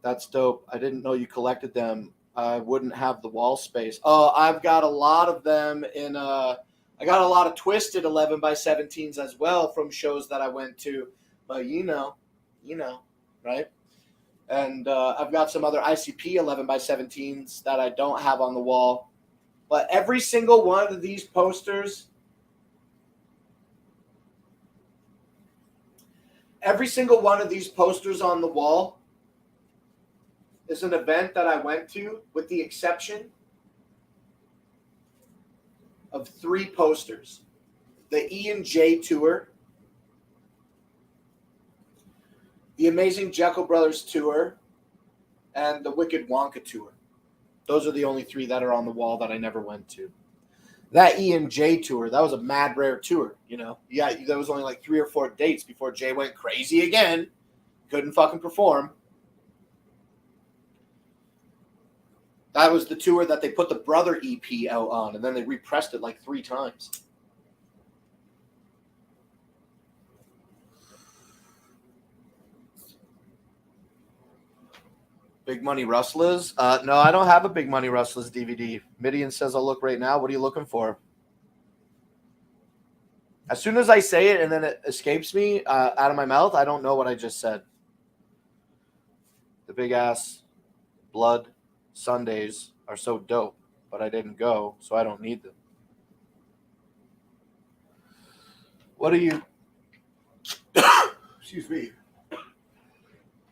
That's dope. I didn't know you collected them. I wouldn't have the wall space. Oh, I've got a lot of them in I got a lot of twisted 11 by 17s as well from shows that I went to. But you know, right? And I've got some other ICP 11 by 17s that I don't have on the wall. But every single one of these posters, on the wall is an event that I went to, with the exception of 3 posters. The E&J Tour, the Amazing Jekyll Brothers Tour, and the Wicked Wonka Tour. Those are the only 3 that are on the wall that I never went to. That E&J Tour, that was a mad rare tour, you know. Yeah, there was only like 3 or 4 dates before Jay went crazy again. Couldn't fucking perform. That was the tour that they put the Brother EP out on, and then they repressed it like 3 times. Big Money Rustlers? No, I don't have a Big Money Rustlers DVD. Midian says I'll look right now. What are you looking for? As soon as I say it and then it escapes me out of my mouth, I don't know what I just said. The big ass blood Sundays are so dope, but I didn't go, so I don't need them. What are you... Excuse me.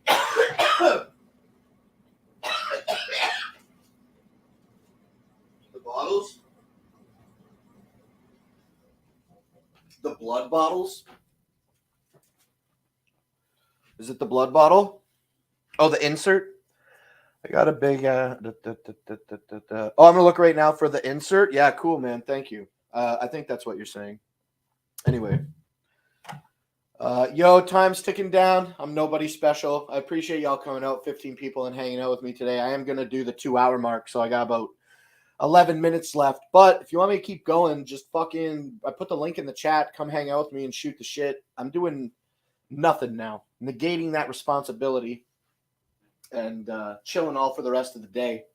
The bottles? The blood bottles? Is it the blood bottle? Oh, the insert? I got a big... Oh, I'm going to look right now for the insert. Yeah, cool, man. Thank you. I think that's what you're saying. Anyway. Yo, time's ticking down. I'm nobody special. I appreciate y'all coming out, 15 people, and hanging out with me today. I am going to do the 2-hour mark, so I got about 11 minutes left. But if you want me to keep going, just fucking... I put the link in the chat. Come hang out with me and shoot the shit. I'm doing nothing now. Negating that responsibility. And chilling all for the rest of the day.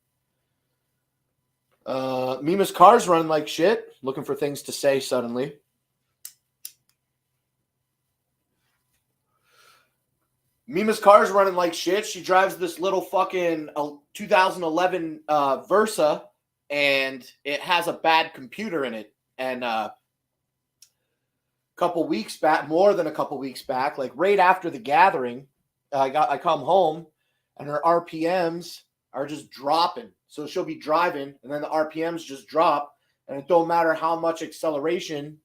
Mima's car's running like shit. Looking for things to say suddenly. Mima's car's running like shit. She drives this little fucking 2011 Versa, and it has a bad computer in it. And couple weeks back, more than a couple weeks back, like right after the gathering, I come home, and her RPMs are just dropping. So she'll be driving, and then the RPMs just drop, and it don't matter how much acceleration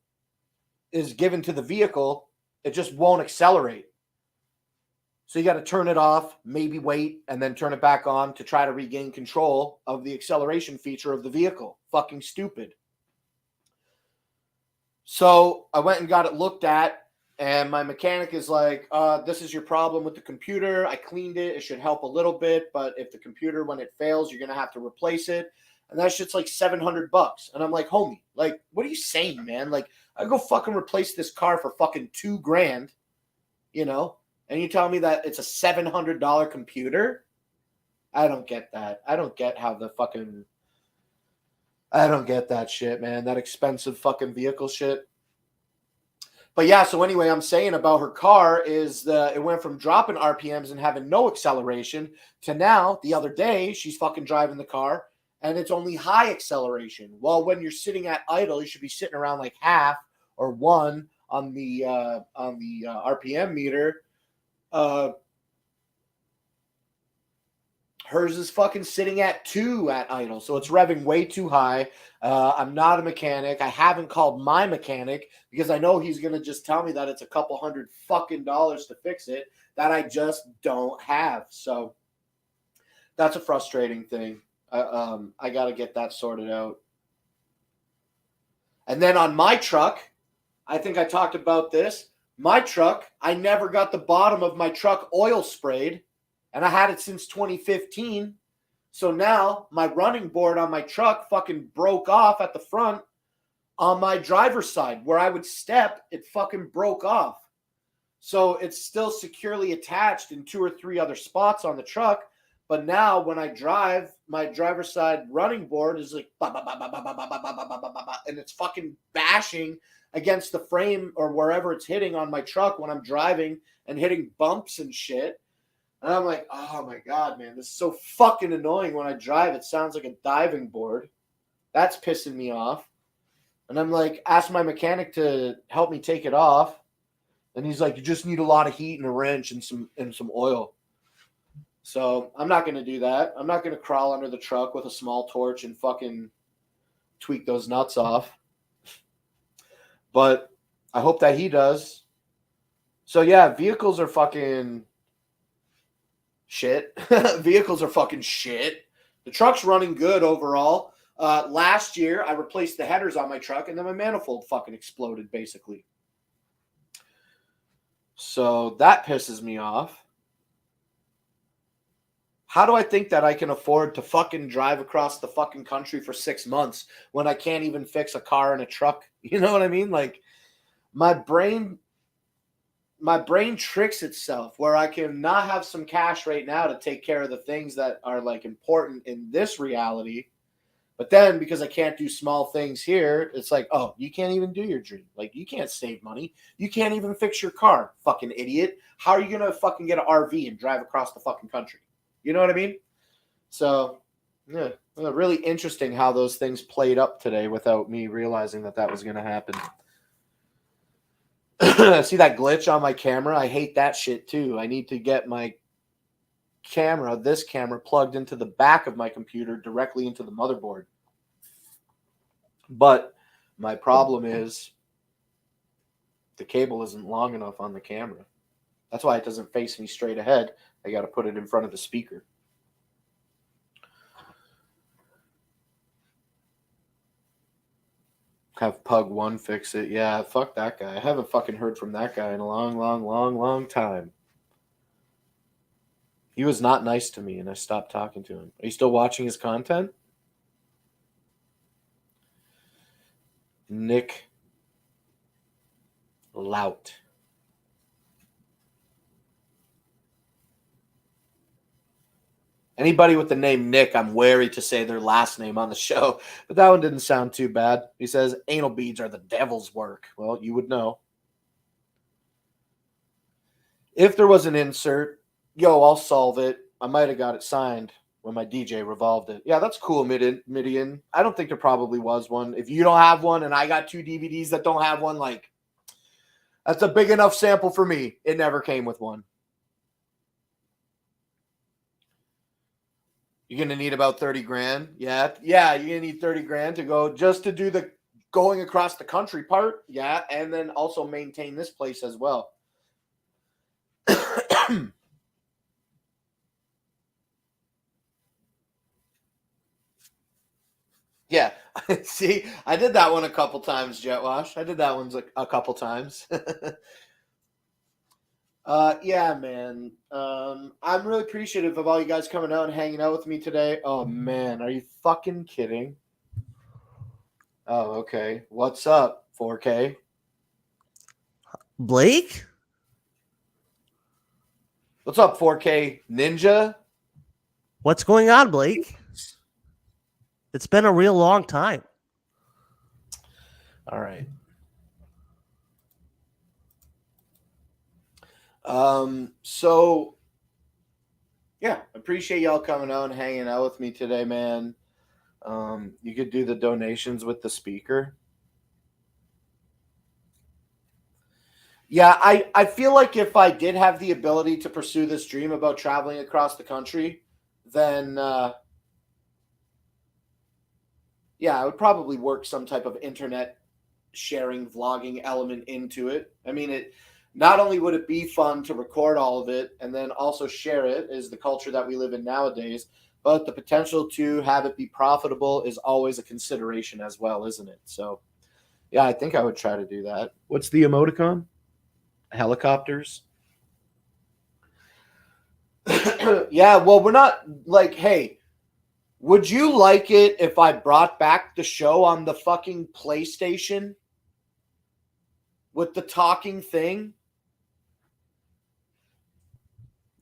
is given to the vehicle, it just won't accelerate. So you got to turn it off, maybe wait, and then turn it back on to try to regain control of the acceleration feature of the vehicle. Fucking stupid. So I went and got it looked at, and my mechanic is like, this is your problem with the computer. I cleaned it. It should help a little bit, but if the computer, when it fails, you're going to have to replace it. And that shit's like $700. And I'm like, homie, like, what are you saying, man? Like, I go fucking replace this car for fucking $2,000, you know? And you tell me that it's a $700 computer? I don't get that. I don't get how the fucking... I don't get that shit, man. That expensive fucking vehicle shit. But yeah, so anyway, I'm saying about her car is it went from dropping RPMs and having no acceleration to now, the other day, she's fucking driving the car and it's only high acceleration. Well, when you're sitting at idle, you should be sitting around like half or one on the RPM meter. Hers is fucking sitting at 2 at idle, so it's revving way too high. I'm not a mechanic. I haven't called my mechanic because I know he's gonna just tell me that it's a couple $100 fucking to fix it that I just don't have. So that's a frustrating thing. I gotta get that sorted out. And then on my truck, I think I talked about this. My truck, I never got the bottom of my truck oil sprayed. And I had it since 2015. So now my running board on my truck fucking broke off at the front on my driver's side. Where I would step, it fucking broke off. So it's still securely attached in 2 or 3 other spots on the truck. But now when I drive, my driver's side running board is like, and it's fucking bashing against the frame or wherever it's hitting on my truck when I'm driving and hitting bumps and shit. And I'm like, oh my God, man, this is so fucking annoying when I drive. It sounds like a diving board. That's pissing me off. And I'm like, ask my mechanic to help me take it off. And he's like, you just need a lot of heat and a wrench and some oil. So I'm not going to do that. I'm not going to crawl under the truck with a small torch and fucking tweak those nuts off. But I hope that he does. So yeah, vehicles are fucking... shit. Vehicles are fucking shit. The truck's running good overall. Last year, I replaced the headers on my truck, and then my manifold fucking exploded, basically. So that pisses me off. How do I think that I can afford to fucking drive across the fucking country for 6 months when I can't even fix a car and a truck? You know what I mean? Like, my brain tricks itself where I can not have some cash right now to take care of the things that are like important in this reality. But then because I can't do small things here, it's like, oh, you can't even do your dream. Like, you can't save money. You can't even fix your car, fucking idiot. How are you going to fucking get an RV and drive across the fucking country? You know what I mean? So, yeah, really interesting how those things played up today without me realizing that was going to happen. See that glitch on my camera? I hate that shit too. I need to get my this camera plugged into the back of my computer directly into the motherboard. But my problem is the cable isn't long enough on the camera. That's why it doesn't face me straight ahead. I got to put it in front of the speaker. Have Pug 1 fix it. Yeah, fuck that guy. I haven't fucking heard from that guy in a long time. He was not nice to me, and I stopped talking to him. Are you still watching his content? Nick Lout. Anybody with the name Nick, I'm wary to say their last name on the show, but that one didn't sound too bad. He says, anal beads are the devil's work. Well, you would know. If there was an insert, yo, I'll solve it. I might have got it signed when my DJ revolved it. Yeah, that's cool, Midian. I don't think there probably was one. If you don't have one and I got 2 DVDs that don't have one, like, that's a big enough sample for me. It never came with one. You're going to need about 30 grand. Yeah, you're going to need 30 grand to go just to do the going across the country part. Yeah, and then also maintain this place as well. Yeah. See, I did that one a couple times, Jetwash. I did that one a couple times. Yeah, man. I'm really appreciative of all you guys coming out and hanging out with me today. Oh man, are you fucking kidding? Oh, okay. What's up, 4K? Blake? What's up, 4K Ninja? What's going on, Blake? It's been a real long time. All right. So yeah, appreciate y'all coming out and hanging out with me today, man. You could do the donations with the speaker. Yeah, I feel like if I did have the ability to pursue this dream about traveling across the country, then yeah, I would probably work some type of internet sharing vlogging element into it. I mean, it not only would it be fun to record all of it and then also share it, is the culture that we live in nowadays, but the potential to have it be profitable is always a consideration as well, isn't it? So yeah, I think I would try to do that. What's the emoticon? Helicopters. Yeah, well, we're not like, hey, would you like it if I brought back the show on the fucking PlayStation with the talking thing?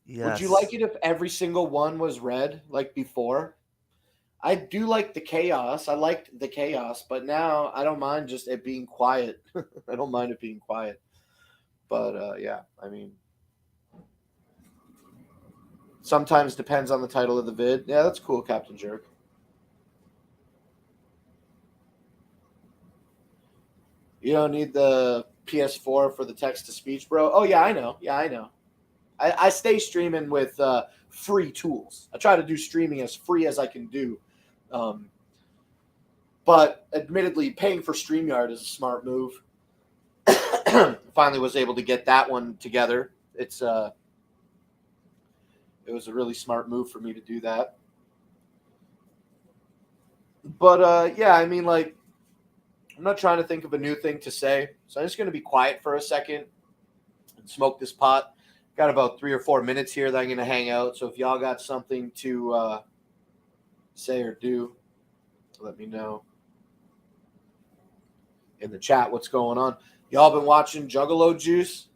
Yes. Would you like it if every single one was red like before? I do like the chaos. I liked the chaos, but now I don't mind just it being quiet. I don't mind it being quiet. But yeah, I mean, sometimes depends on the title of the vid. Yeah, that's cool, Captain Jerk. You don't need the PS4 for the text to speech, bro. Oh yeah, I know. Yeah, I know. I stay streaming with free tools. I try to do streaming as free as I can do. But admittedly, paying for StreamYard is a smart move. Finally was able to get that one together. It was a really smart move for me to do that. But yeah, I mean, like, I'm not trying to think of a new thing to say, so I'm just going to be quiet for a second and smoke this pot. Got about 3 or 4 minutes here that I'm going to hang out. So if y'all got something to say or do, let me know in the chat what's going on. Y'all been watching Juggalo Juice?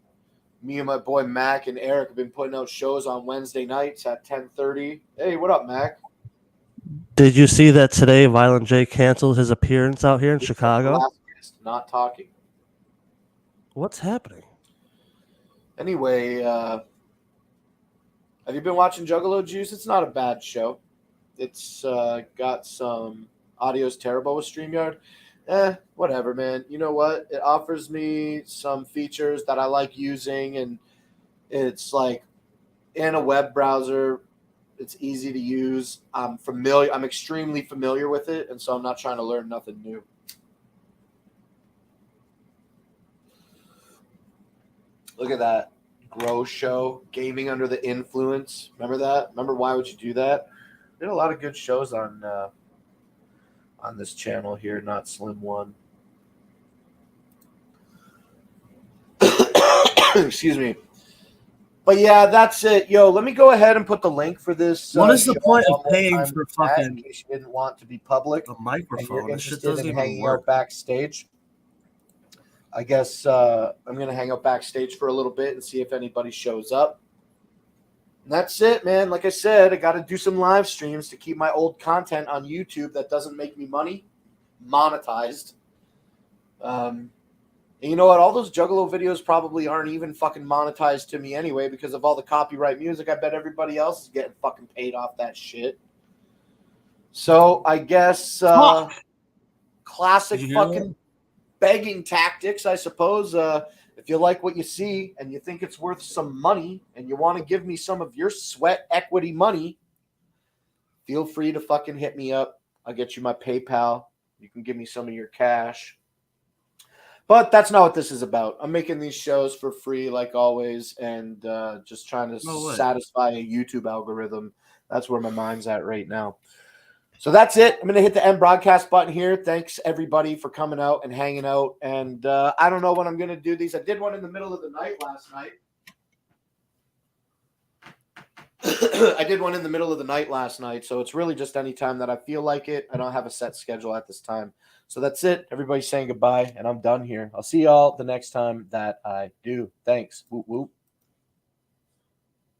Me and my boy Mac and Eric have been putting out shows on Wednesday nights at 10:30. Hey, what up, Mac? Did you see that today Violent J canceled his appearance out here in Chicago? Not talking. What's happening? Anyway, have you been watching Juggalo Juice? It's not a bad show. It's got some audio's terrible with StreamYard. Whatever, man. You know what? It offers me some features that I like using, and it's like in a web browser. It's easy to use. I'm familiar. I'm extremely familiar with it, and so I'm not trying to learn nothing new. Look at that. Grow show. Gaming under the influence. Remember that? Remember why would you do that? Did a lot of good shows on this channel here, not Slim One. Excuse me. But yeah, that's it. Yo, let me go ahead and put the link for this. What is the show point of one more paying time for in chat, fucking in case you didn't want to be public a and microphone? you're This shit interested doesn't in even hanging work. out backstage? I guess I'm going to hang out backstage for a little bit and see if anybody shows up. And that's it, man. Like I said, I got to do some live streams to keep my old content on YouTube that doesn't make me money monetized. And you know what? All those Juggalo videos probably aren't even fucking monetized to me anyway because of all the copyright music. I bet everybody else is getting fucking paid off that shit. So I guess classic fucking begging tactics, I suppose. If you like what you see and you think it's worth some money and you want to give me some of your sweat equity money, feel free to fucking hit me up. I'll get you my PayPal. You can give me some of your cash. But that's not what this is about. I'm making these shows for free, like always, and just trying to satisfy a YouTube algorithm. That's where my mind's at right now. So that's it. I'm going to hit the end broadcast button here. Thanks, everybody, for coming out and hanging out. And I don't know when I'm going to do these. I did one in the middle of the night last night. I did one in the middle of the night last night. So it's really just any time that I feel like it. I don't have a set schedule at this time. So that's it. Everybody's saying goodbye, and I'm done here. I'll see y'all the next time that I do. Thanks. Whoop, whoop.